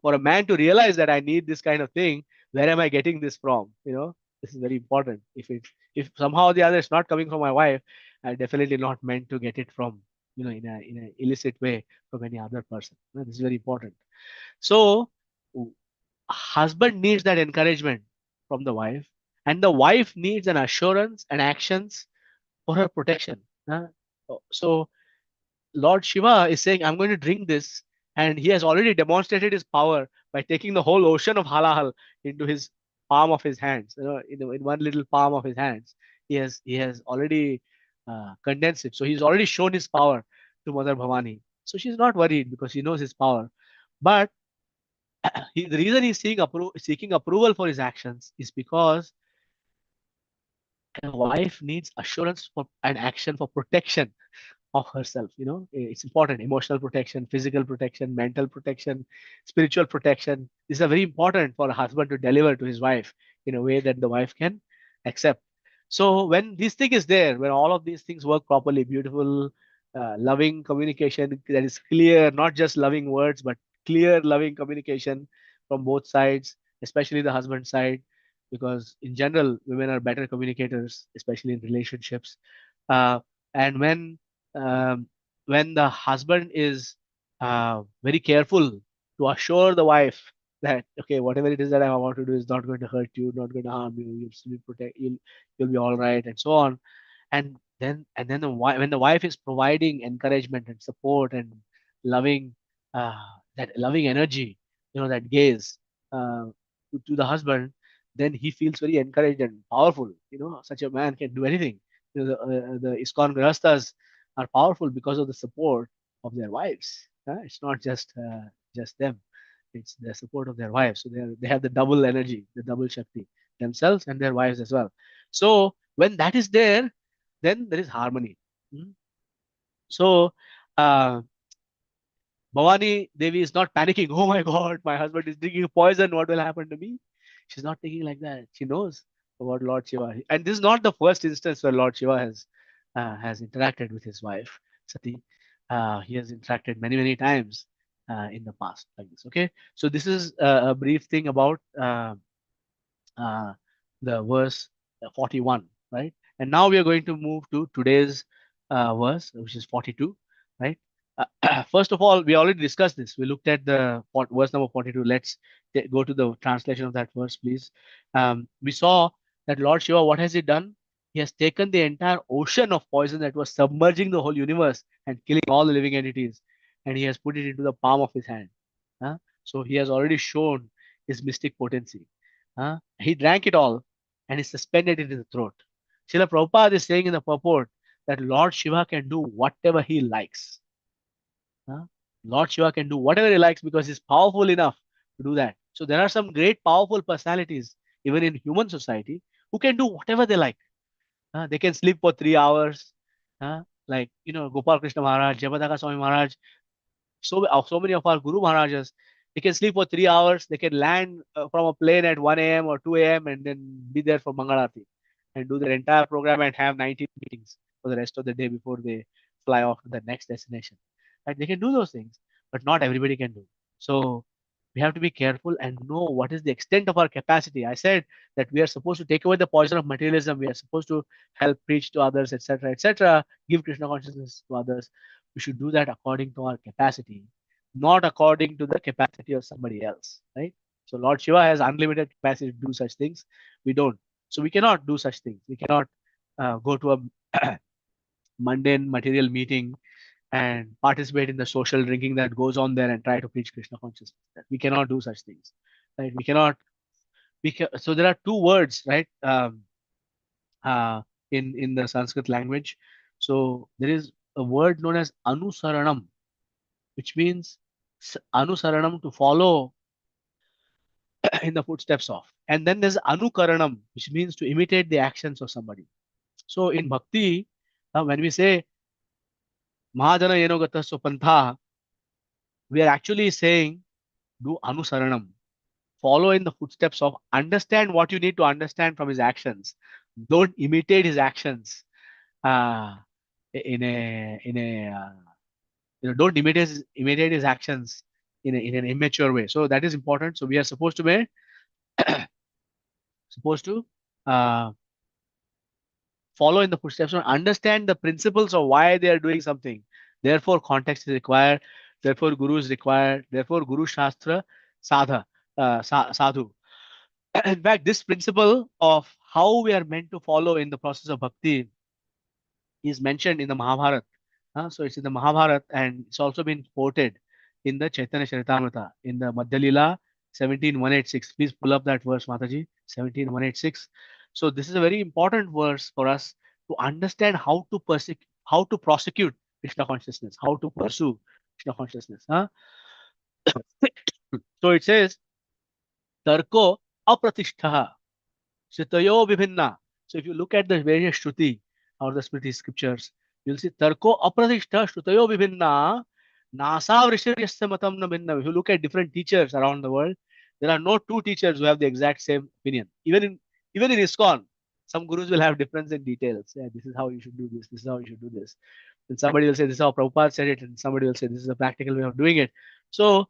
S10: For a man to realize that I need this kind of thing, where am I getting this from? This is very important. If somehow or the other it's not coming from my wife, I definitely not meant to get it from, in an illicit way from any other person. This is very important. So husband needs that encouragement from the wife, and the wife needs an assurance and actions for her protection. So Lord Shiva is saying, I'm going to drink this, and he has already demonstrated his power by taking the whole ocean of Halahala into his palm of his hands. In one little palm of his hands, he has already condensed it. So he's already shown his power to Mother Bhavani. So she's not worried because she knows his power. But the reason he's seeking approval for his actions is because a wife needs assurance for an action for protection of herself. It's important. Emotional protection, physical protection, mental protection, spiritual protection. These are very important for a husband to deliver to his wife in a way that the wife can accept. So when this thing is there, when all of these things work properly, beautiful, loving communication that is clear, not just loving words, but clear, loving communication from both sides, especially the husband side, because in general, women are better communicators, especially in relationships. And um, when the husband is very careful to assure the wife that, okay, whatever it is that I want to do is not going to hurt you, not going to harm you, you'll still be you'll be all right, and so on. And then when the wife is providing encouragement and support and loving, uh, that loving energy, that gaze, uh, to the husband, then he feels very encouraged and powerful. Such a man can do anything. The ISKCON Grihasthas are powerful because of the support of their wives. It's not just them; it's the support of their wives. So they have the double energy, the double Shakti, themselves and their wives as well. So when that is there, then there is harmony. Hmm? So uh, Bhavani Devi is not panicking. Oh my God, my husband is drinking poison. What will happen to me? She's not thinking like that. She knows about Lord Shiva, and this is not the first instance where Lord Shiva has interacted with his wife Sati. He has interacted many times in the past like this. Okay, so this is a brief thing about uh, the verse 41, right? And now we are going to move to today's verse, which is 42, right? First of all, we already discussed this. We looked at the verse number 42. Let's go to the translation of that verse, please. We saw that Lord Shiva, what has he done? He has taken the entire ocean of poison that was submerging the whole universe and killing all the living entities, and he has put it into the palm of his hand. So he has already shown his mystic potency. He drank it all and he suspended it in the throat. Srila Prabhupada is saying in the purport that Lord Shiva can do whatever he likes. Lord Shiva can do whatever he likes because he's powerful enough to do that. So there are some great powerful personalities, even in human society, who can do whatever they like. They can sleep for 3 hours, like Gopal Krishna Maharaj, Jayapataka Swami Maharaj. So many of our Guru Maharajas, they can sleep for 3 hours. They can land from a plane at 1 a.m. or 2 a.m. and then be there for Mangalarti and do their entire program and have 19 meetings for the rest of the day before they fly off to the next destination. Right? They can do those things, but not everybody can do. So we have to be careful and know what is the extent of our capacity. I said that we are supposed to take away the poison of materialism. We are supposed to help preach to others, etc., etc., give Krishna consciousness to others. We should do that according to our capacity, not according to the capacity of somebody else, right? So Lord Shiva has unlimited capacity to do such things. We don't. So we cannot do such things. We cannot go to a mundane material meeting and participate in the social drinking that goes on there and try to preach Krishna consciousness. We cannot do such things, right? We cannot. So there are two words, right? In the Sanskrit language. So there is a word known as anusaranam, which means anusaranam, to follow in the footsteps of. And then there's anukaranam, which means to imitate the actions of somebody. So in bhakti, when we say Mahajana Yenogata Supantha, we are actually saying do anusaranam. Follow in the footsteps of, understand what you need to understand from his actions. Don't imitate his actions in a don't imitate his actions in an immature way. So that is important. So we are supposed to be uh, follow in the footsteps and understand the principles of why they are doing something. Therefore, context is required. Therefore, guru is required. Therefore, guru shastra sadhu. In fact, this principle of how we are meant to follow in the process of bhakti is mentioned in the Mahabharata. So it's in the Mahabharata, and it's also been quoted in the Chaitanya Charitamrita in the Madhya Lila 17.186. Please pull up that verse, Mataji, 17.186. So this is a very important verse for us to understand how to prosecute Krishna consciousness, how to pursue Krishna consciousness. So it says, Tarko apratishtaha Sitayo Vibhinna. So if you look at the various Shruti or the Smriti scriptures, You'll see Tarko Apradishta Shrutayo Vibhinna Nasa Vrishiryasya Matam na Bhinna. If you look at different teachers around the world, there are no two teachers who have the exact same opinion. Even in ISKCON, some gurus will have difference in details. Yeah, this is how you should do this. This is how you should do this. And somebody will say this is how Prabhupada said it, and somebody will say this is a practical way of doing it. So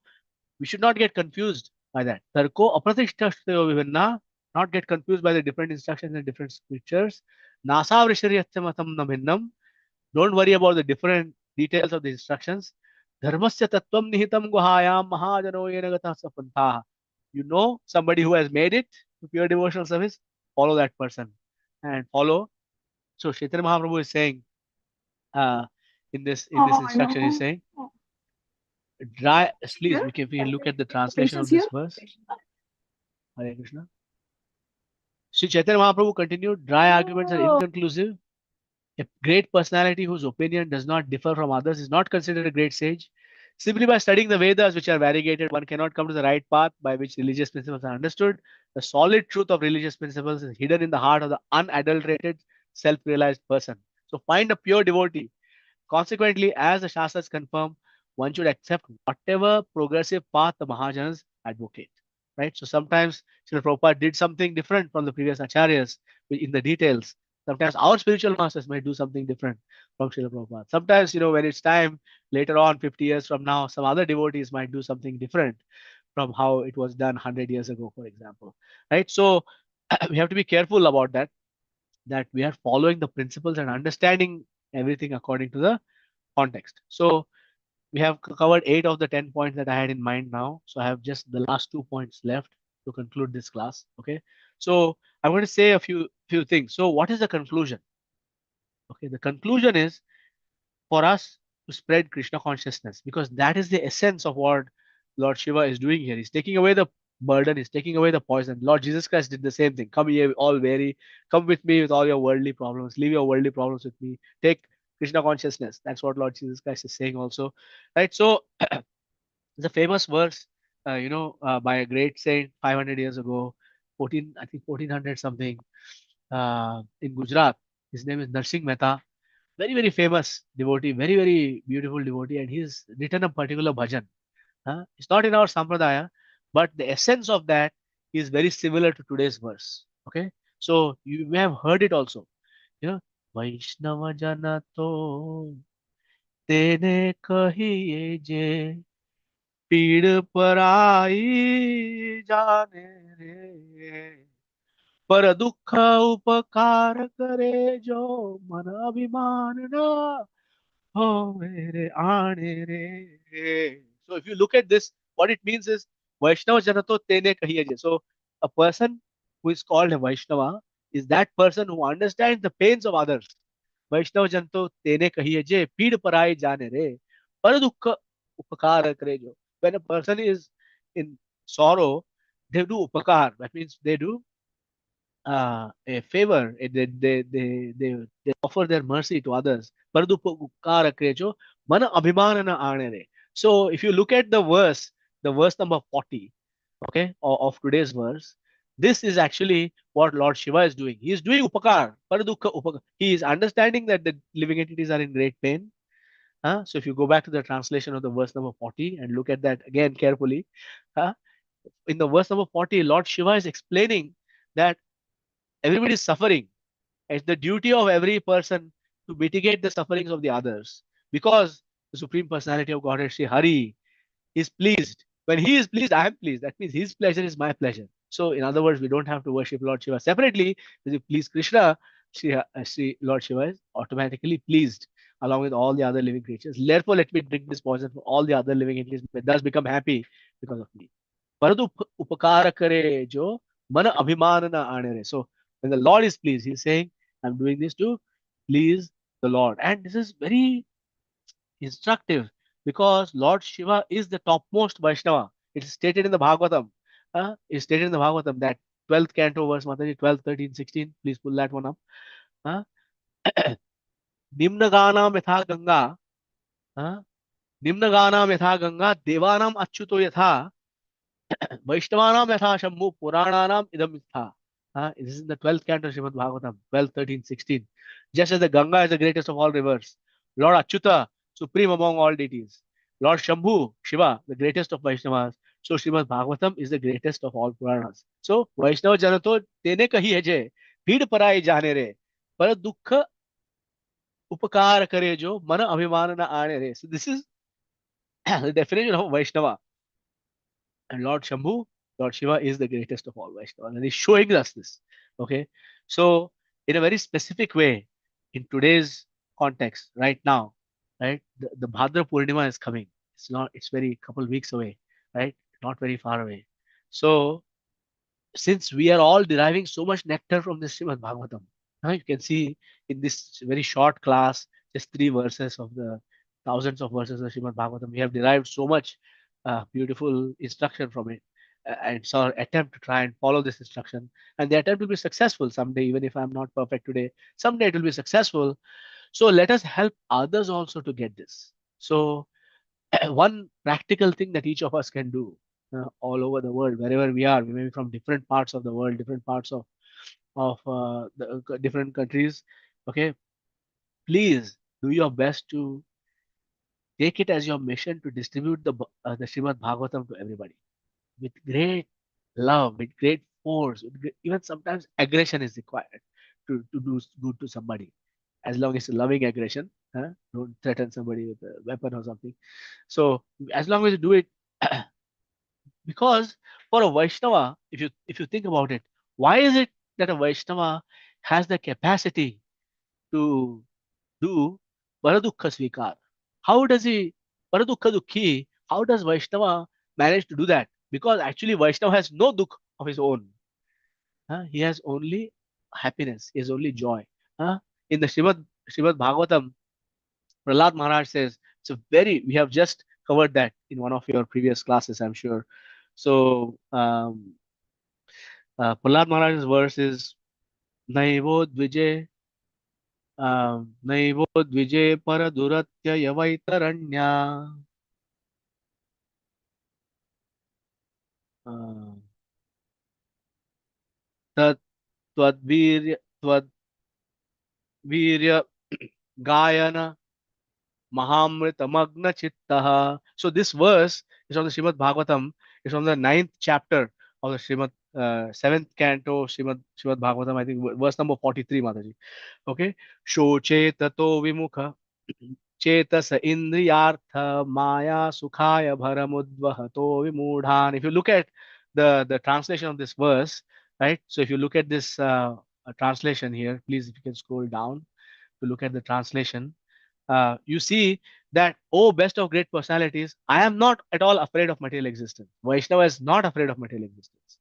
S10: we should not get confused by that. Tarko apratishta shtayo vivinna, not get confused by the different instructions and different scriptures. Nasa vrisharyatamatam na bhinnam. Don't worry about the different details of the instructions. Dharmasya tattvam nihitam guhayam mahajano yena gata sapantaha. You know somebody who has made it to pure devotional service, follow that person and follow. So Chaitanya Mahaprabhu is saying in this instruction, he's saying, please, we can look at the translation of this verse. Hare Krishna. Sri Chaitanya Mahaprabhu continued, dry arguments are inconclusive. A great personality whose opinion does not differ from others is not considered a great sage. Simply by studying the Vedas, which are variegated, one cannot come to the right path by which religious principles are understood. The solid truth of religious principles is hidden in the heart of the unadulterated, self-realized person. So find a pure devotee. Consequently, as the Shastras confirm, one should accept whatever progressive path the Mahajanas advocate. Right? So sometimes Srila Prabhupada did something different from the previous acharyas in the details. Sometimes our spiritual masters might do something different from Srila Prabhupada. Sometimes, when it's time later on, 50 years from now, some other devotees might do something different from how it was done 100 years ago, for example. Right? So we have to be careful about that we are following the principles and understanding everything according to the context. So we have covered 8 of the 10 points that I had in mind now. So I have just the last 2 points left to conclude this class. Okay. So I'm going to say a few things. So what is the conclusion? Okay. The conclusion is for us to spread Krishna consciousness, because that is the essence of what Lord Shiva is doing here. He's taking away the burden, he's taking away the poison. Lord Jesus Christ did the same thing. Come here, all weary, come with me with all your worldly problems, leave your worldly problems with me, take Krishna consciousness. That's what Lord Jesus Christ is saying also. Right? So it's a famous verse, by a great saint 500 years ago, 1400 something, in Gujarat. His name is Narsingh Mehta. Very, very famous devotee, very, very beautiful devotee, and he's written a particular bhajan. It's not in our sampradaya, but the essence of that is very similar to today's verse. Okay, so you may have heard it also. Vaishnava jana to tene kahiye je pid parai jane re पर दुख उपकार करे जो मन अभिमान ना Oh, mere aane re. So if you look at this, what it means is Vaishnava Janato Tene Kahiye Je. So a person who is called a Vaishnava is that person who understands the pains of others. Vaishnava Janato Tene Kahiye Je, Pid Parai Jane Re. Paradukha Upakara Kare Jo. When a person is in sorrow, they do upakar. That means they do a favor. They offer their mercy to others. Paradupakara krecho mana abhimanana aanere. So if you look at the verse number 40, okay, of today's verse, this is actually what Lord Shiva is doing. He is doing upakar, paradukha upakar. He is understanding that the living entities are in great pain. So if you go back to the translation of the verse number 40 and look at that again carefully, in the verse number 40, Lord Shiva is explaining that everybody is suffering. It's the duty of every person to mitigate the sufferings of the others, because the Supreme Personality of Godhead, Sri Hari, is pleased. When he is pleased, I am pleased. That means his pleasure is my pleasure. So, in other words, we don't have to worship Lord Shiva separately. If you please Krishna, Sri Lord Shiva is automatically pleased along with all the other living creatures. Therefore, let me drink this poison for all the other living entities. Thus become happy because of me. Paradu upakara kare jo mana abhimanana aanere. So, when the Lord is pleased, he's saying, I'm doing this to please the Lord. And this is very instructive because Lord Shiva is the topmost Vaishnava. It is stated in the Bhagavatam. It's stated in the Bhagavatam that 12th canto verse, Mataji, 12, 13, 16. Please pull that one up. Nimna Ganam yatha Ganga. Nimna Ganam yatha Ganga. Devanam achyuto yatha. Vaishnavanam yatha Shambhu. Purananam idam yatha. This is in the 12th canto Srimad Bhagavatam, 12, 13, 16. Just as the Ganga is the greatest of all rivers, Lord Achyuta, supreme among all deities, Lord Shambhu, Shiva, the greatest of Vaishnavas, so Srimad Bhagavatam is the greatest of all Puranas. So Vaishnava Janato tene kahi hai je, bhid parai jane re, par dukha upakar kare jo, mana abhiman na aane re. So this is the definition of Vaishnava. And Lord Shambhu, Lord Shiva is the greatest of all Vaishnavas. And he's showing us this. Okay. So, in a very specific way, in today's context, right now, right, the Bhadra Purnima is coming. It's very couple weeks away, right? Not very far away. So, since we are all deriving so much nectar from this Srimad Bhagavatam, you can see in this very short class, just 3 verses of the thousands of verses of Srimad Bhagavatam, we have derived so much beautiful instruction from it. And so our attempt to try and follow this instruction, and the attempt will be successful someday, even if I'm not perfect today, someday it will be successful. So let us help others also to get this. So one practical thing that each of us can do all over the world, wherever we are, we may be from different parts of the world, different parts of the different countries. Okay, please do your best to take it as your mission to distribute the Srimad Bhagavatam to everybody with great love, with great force, even sometimes aggression is required to do good to somebody, as long as it's a loving aggression. Don't threaten somebody with a weapon or something. So as long as you do it, because for a Vaishnava, if you think about it, why is it that a Vaishnava has the capacity to do Paradukha Svikar? How does he, Paradukha Dukhi, how does Vaishnava manage to do that? Because actually Vaishnava has no dukh of his own. He has only happiness, he has only joy. In the Srimad Bhagavatam, Prahlad Maharaj says, we have just covered that in one of your previous classes, I'm sure. So, Prahlad Maharaj's verse is, Naivo Dvije, Naivo Dvije Paraduratya Yavaitaranya. Tat Twadvirya Gayana Mahamritamagna Chittaha. So this verse is from the Srimad Bhagavatam. It's from the 9th chapter of the Srimad 7th canto Srimad Bhagavatam. I think verse number 43, Mataji. Okay. Shoche tato vimukha Chetasa indriyartha maya sukhaya bharamudvahato vimudhan. If you look at the translation of this verse, right? So if you look at this translation here, please, if you can scroll down to look at the translation, you see that, oh, best of great personalities, I am not at all afraid of material existence. Vaishnava is not afraid of material existence.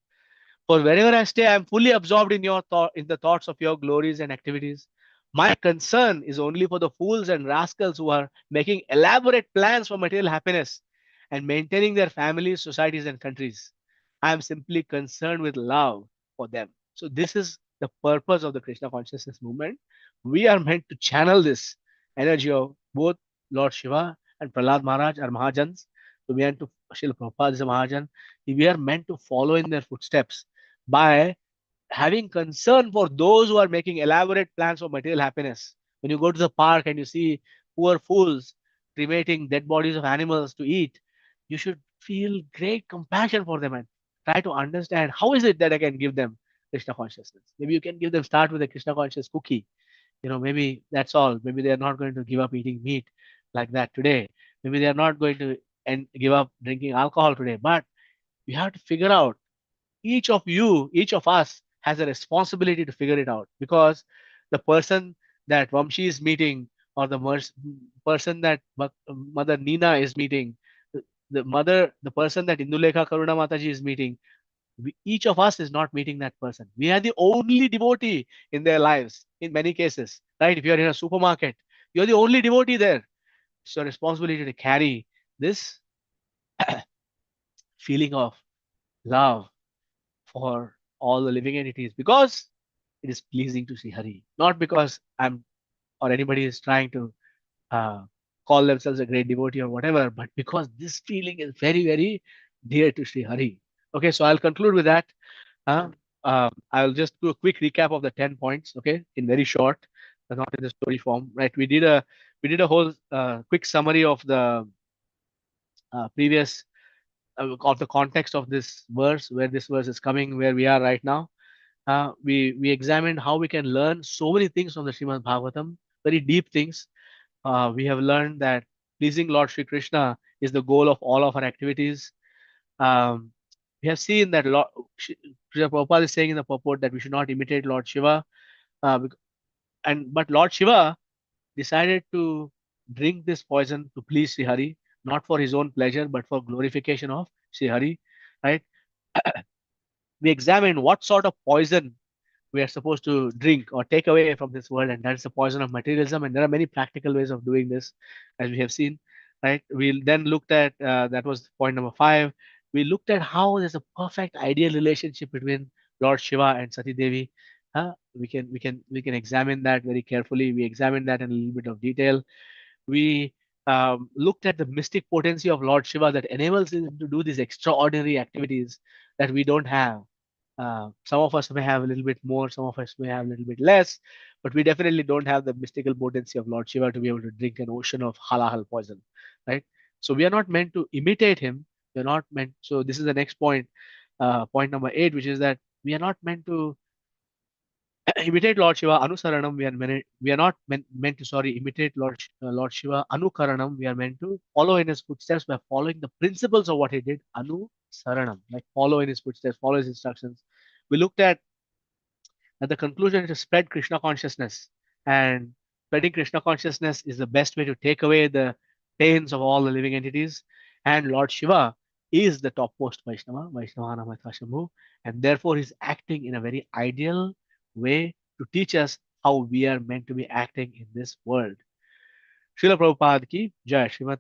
S10: For wherever I stay, I am fully absorbed in in the thoughts of your glories and activities. My concern is only for the fools and rascals who are making elaborate plans for material happiness and maintaining their families, societies, and countries. I am simply concerned with love for them. So this is the purpose of the Krishna consciousness movement. We are meant to channel this energy of both Lord Shiva and Prahlad Maharaj are Mahajans. So we are to Srila Prabhupada is a Mahajan. We are meant to follow in their footsteps by having concern for those who are making elaborate plans for material happiness. When you go to the park and you see poor fools cremating dead bodies of animals to eat, you should feel great compassion for them and try to understand how is it that I can give them Krishna consciousness. Maybe you can give them, start with a Krishna conscious cookie. Maybe that's all. Maybe they are not going to give up eating meat like that today. Maybe they are not going to give up drinking alcohol today. But we have to figure out, each of us has a responsibility to figure it out, because the person that Vamshi is meeting, or the person that Mother Nina is meeting, the person that Indulekha Karuna Mataji is meeting, each of us is not meeting that person. We are the only devotee in their lives in many cases, right? If you are in a supermarket, you're the only devotee there. It's your responsibility to carry this feeling of love for all the living entities, because it is pleasing to see Hari, not because I'm or anybody is trying to call themselves a great devotee or whatever, but because this feeling is very, very dear to Sri Hari. Okay, so I'll conclude with that. I'll just do a quick recap of the 10 points, okay, in very short. not in the story form, right? We did a whole quick summary of the previous of the context of this verse, where this verse is coming, where we are right now. We examined how we can learn so many things from the Srimad Bhagavatam, very deep things. We have learned that pleasing Lord Shri Krishna is the goal of all of our activities. We have seen that Srila Prabhupada is saying in the purport that we should not imitate Lord Shiva, but Lord Shiva decided to drink this poison to please Sri Hari, not for his own pleasure, but for glorification of Sri Hari, right? We examined what sort of poison we are supposed to drink or take away from this world, and that's the poison of materialism. And there are many practical ways of doing this, as we have seen, right? We then looked at that was point number 5. We looked at how there's a perfect ideal relationship between Lord Shiva and Sati Devi. We can examine that very carefully. We examined that in a little bit of detail. We looked at the mystic potency of Lord Shiva that enables him to do these extraordinary activities that we don't have. Some of us may have a little bit more, some of us may have a little bit less, but we definitely don't have the mystical potency of Lord Shiva to be able to drink an ocean of Halahala poison, right? So we are not meant to imitate him. We're not meant. So this is the next point, point number 8, which is that we are not meant to imitate Lord Shiva Anusaranam. We are not meant to imitate Lord Shiva Anukaranam. We are meant to follow in his footsteps by following the principles of what he did. Anusaranam, like follow in his footsteps, follow his instructions. We looked at the conclusion to spread Krishna consciousness, and spreading Krishna consciousness is the best way to take away the pains of all the living entities. And Lord Shiva is the topmost Vaishnava, Vaishnava, and therefore he's acting in a very ideal way to teach us how we are meant to be acting in this world. Srila Prabhupada ki jai, Srimad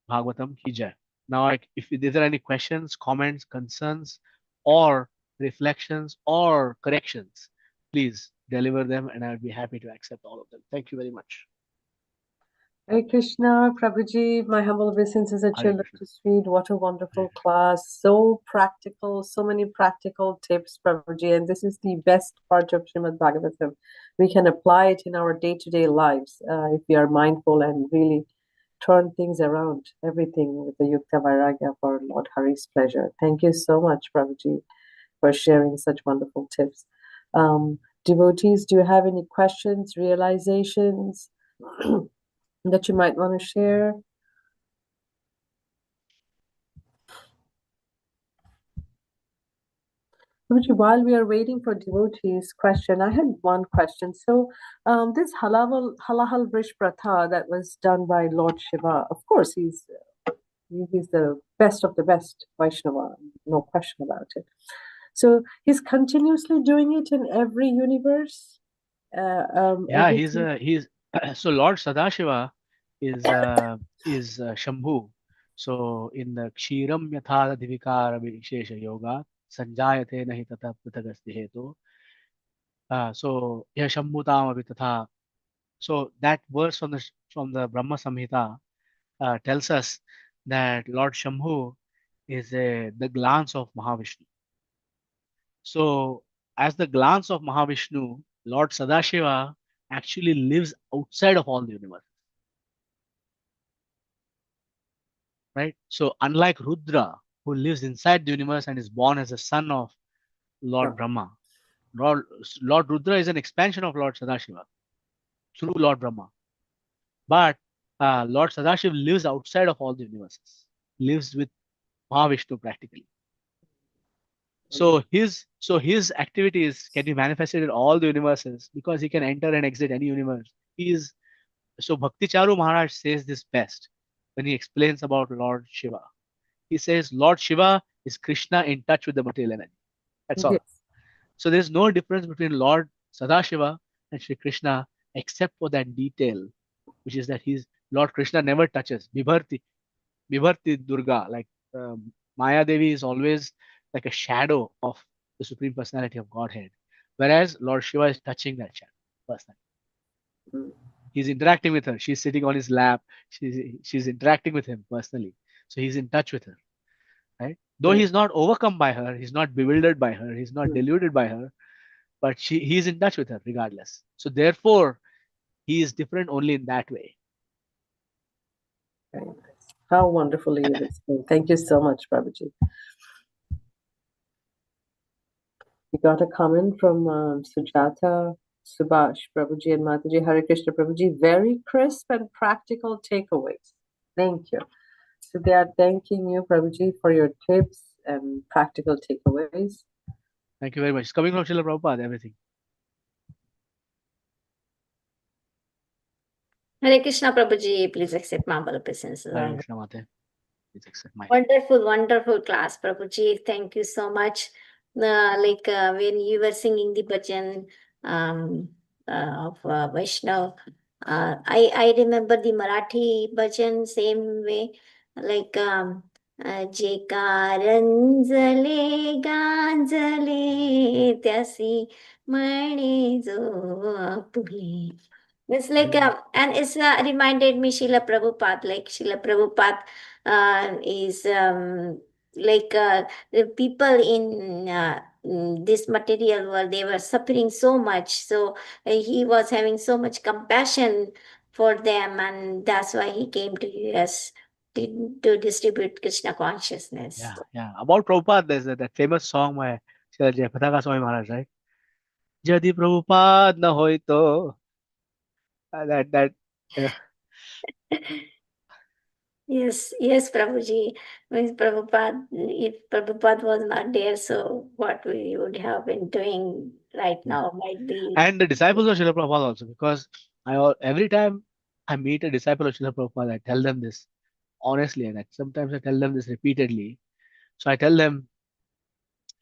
S10: Bhagavatam ki jai. Now, if there are any questions, comments, concerns, or reflections or corrections, please deliver them, and I would be happy to accept all of them. Thank you very much.
S1: Hare Krishna, Prabhuji, my humble obeisances at your lotus feet. What a wonderful class. So practical, so many practical tips, Prabhuji. And this is the best part of Srimad Bhagavatam. We can apply it in our day-to-day lives if we are mindful and really turn things around, everything with the Yukta Vairagya for Lord Hari's pleasure. Thank you so much, Prabhuji, for sharing such wonderful tips. Devotees, do you have any questions, realizations that you might want to share? While we are waiting for devotees' question, I had one question. So this Halahala Vrish Pratha that was done by Lord Shiva, of course, he's the best of the best Vaishnava, no question about it. So he's continuously doing it in every universe.
S10: He's so Lord Sadashiva is Shambhu. So in the Kshiram Yatha Divikara Vishesha Yoga Sanjayate Nahi Tata Pritagasti Hetu. So yeah, Shambhutam Avitatha. So that verse from the Brahma Samhita tells us that Lord Shambhu is the glance of Mahavishnu. So as the glance of Mahavishnu, Lord Sadashiva actually lives outside of all the universe. Right? So unlike Rudra, who lives inside the universe and is born as a son of Lord Brahma, Lord Rudra is an expansion of Lord Sadashiva through Lord Brahma. But Lord Sadashiva lives outside of all the universes, lives with Mahavishnu practically. So his activities can be manifested in all the universes because he can enter and exit any universe. So Bhakti Charu Maharaj says this best when he explains about Lord Shiva. He says Lord Shiva is Krishna in touch with the material energy. That's all. Yes. So there's no difference between Lord Sadashiva and Shri Krishna except for that detail, which is that Lord Krishna never touches. Vibharti Durga, like Maya Devi is always like a shadow of the Supreme Personality of Godhead, whereas Lord Shiva is touching that shadow personally. He's interacting with her. She's sitting on his lap. She's interacting with him personally. So he's in touch with her, right? Though he's not overcome by her, he's not bewildered by her, he's not deluded by her, but he is in touch with her regardless. So therefore, he is different only in that way.
S1: Very nice. How wonderfully you've explained. Thank you so much, Prabhuji. We got a comment from Sujata Subhash, Prabhuji and Mataji. Hare Krishna, Prabhuji. Very crisp and practical takeaways. Thank you. So they are thanking you, Prabhuji, for your tips and practical takeaways.
S10: Thank you very much. It's coming from Srila Prabhupada, everything.
S6: Hare Krishna Prabhuji, please accept my humble obeisances.
S10: Hare Krishna Mate. Please accept my
S6: Wonderful, wonderful class, Prabhuji. Thank you so much. When you were singing the bhajan of Vaishnava, I remember the Marathi bhajan same way, like जे कारंजले गांजले त्यासी म्हणे जो आपुले. It's like, and it's reminded me Srila Prabhupada, like Srila Prabhupada is like the people in this material world, they were suffering so much. So he was having so much compassion for them, and that's why he came to US to distribute Krishna consciousness.
S10: Yeah, yeah. About Prabhupada, there's that famous song by Srila Jayapataka Swami Maharaj, right? Jadi Prabhupada na hoy to. That.
S6: Yes, yes, Prabhuji. Means Prabhupada, if Prabhupada was not there, so what we would have been doing right now might be.
S10: And the disciples of Srila Prabhupada also, because every time I meet a disciple of Srila Prabhupada, I tell them this honestly, and sometimes I tell them this repeatedly. So I tell them,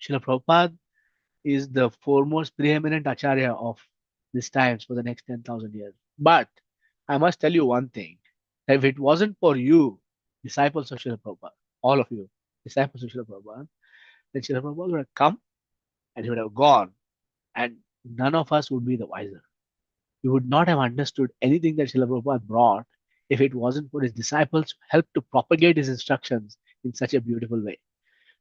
S10: Srila Prabhupada is the foremost preeminent acharya of these times for the next 10,000 years. But I must tell you one thing. If it wasn't for you, disciples of Srila Prabhupada, all of you, disciples of Srila Prabhupada, then Srila Prabhupada would have come and he would have gone, and none of us would be the wiser. We would not have understood anything that Srila Prabhupada brought if it wasn't for his disciples who helped to propagate his instructions in such a beautiful way.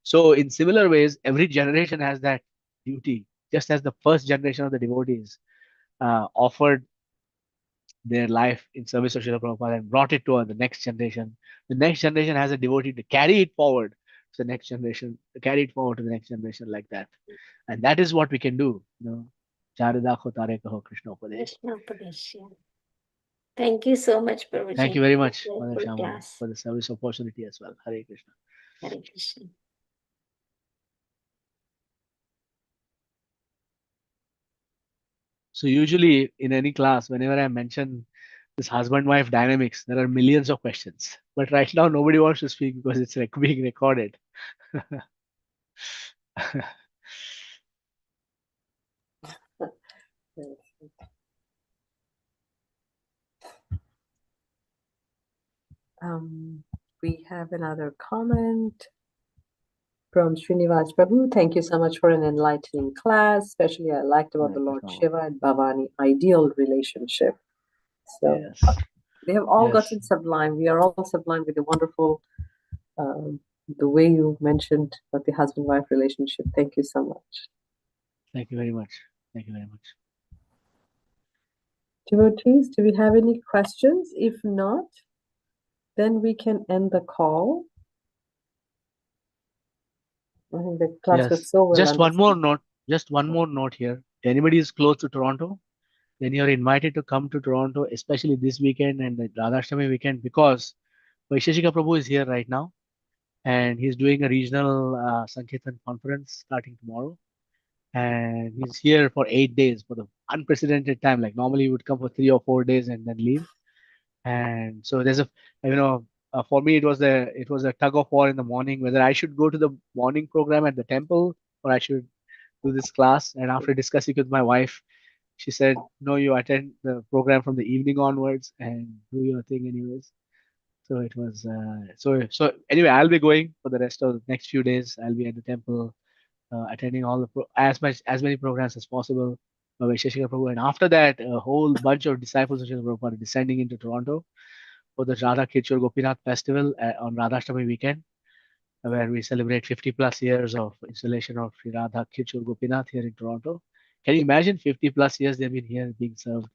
S10: So in similar ways, every generation has that duty, just as the first generation of the devotees offered their life in service of Srila Prabhupada and brought it to the next generation. The next generation has a devotee to carry it forward to the next generation, to carry it forward to the next generation like that. And that is what we can do. Charidakho tare kaho Krishna Upadesh.
S6: Krishna Upadesh. Thank you so much, Prabhuji.
S10: Thank you very much,
S6: for
S10: Mother Shama,
S6: class.
S10: for the service opportunity as well. Hare Krishna.
S6: Hare Krishna.
S10: So usually in any class, whenever I mention this husband-wife dynamics, there are millions of questions. But right now, nobody wants to speak because it's like being recorded.
S1: We have another comment from Srinivas Prabhu. Thank you so much for an enlightening class. Especially I liked about the Lord Shiva and Bhavani ideal relationship. So
S10: Yes.
S1: they have all
S10: Yes.
S1: gotten sublime. We are all sublime with the wonderful, the way you mentioned about the husband-wife relationship. Thank you so much.
S10: Thank you very much. Thank you very much.
S1: Devotees, do we have any questions? If not, then we can end the call. I think the class was so well
S10: Just one more
S1: understood.
S10: note. Just one more note here. If anybody is close to Toronto, then you're invited to come to Toronto, especially this weekend and the Radhashtami weekend, because Vaisheshika Prabhu is here right now, and he's doing a regional Sankirtan conference starting tomorrow. And he's here for 8 days for the unprecedented time. Like normally he would come for 3 or 4 days and then leave. And so there's for me it was a tug of war in the morning whether I should go to the morning program at the temple or I should do this class. And after discussing with my wife, she said, no, you attend the program from the evening onwards and do your thing anyways. So it was so anyway, I'll be going for the rest of the next few days. I'll be at the temple attending all the as many programs as possible by Vaisheshika Prabhu. And after that, a whole bunch of disciples of Srila Prabhupada are descending into Toronto for the Radha Kirchur Gopinath festival on Radhashtami weekend, where we celebrate 50 plus years of installation of Sri Radha Kirchur Gopinath here in Toronto. Can you imagine 50 plus years they've been here being served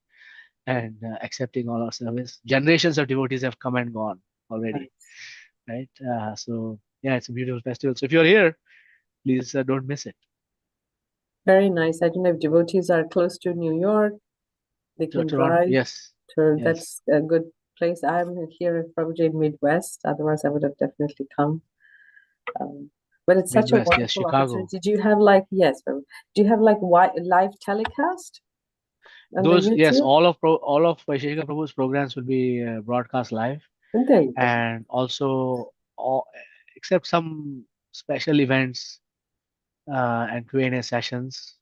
S10: and accepting all our service? Generations of devotees have come and gone already, right? So yeah, it's a beautiful festival. So if you're here, please don't miss it.
S1: Very nice. I don't know if devotees are close to New York, they can
S10: Toronto,
S1: drive.
S10: yes. Yes.
S1: That's a good place. I'm here in Prabhuji in Midwest. Otherwise, I would have definitely come. But it's such a
S10: Midwest, yes,
S1: wonderful
S10: Chicago.
S1: opportunity. Do you have like do you have like live telecast on
S10: Those,
S1: the
S10: yes,
S1: YouTube?
S10: all of Vaishnava Prabhu's programs will be broadcast live,
S1: There you go.
S10: and also except some special events and Q&A sessions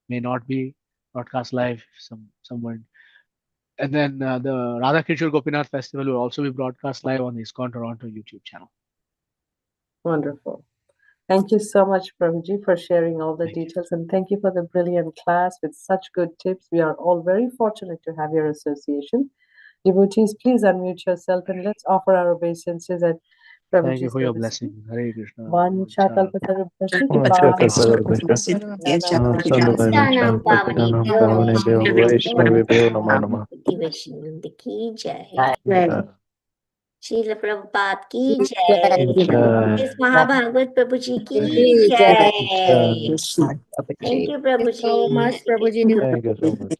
S10: may not be broadcast live. Someone, and then the Radha Kishore Gopinath Festival will also be broadcast live on the ISKCON Toronto YouTube channel.
S1: Wonderful. Thank you so much, Prabhuji, for sharing all the
S10: Thank you.
S1: details. And thank you for the brilliant class with such good tips. We are all very fortunate to have your association. Devotees, please unmute yourself and let's offer our obeisances at
S10: Thank you
S1: Prabhuji's
S10: for your
S1: service.
S10: blessing. Hare Krishna.
S6: Namastanam Pavanebhyo
S2: Vaishnavebhyo Namo Namah.
S6: Vishnu ki jai. Srila Prabhupada ki jai. Yes, Mahabhagavat Prabhuji ki jai. Thank you,
S4: Thank you so
S6: Prabhuji.
S4: much, Prabhuji.
S2: Thank you so much.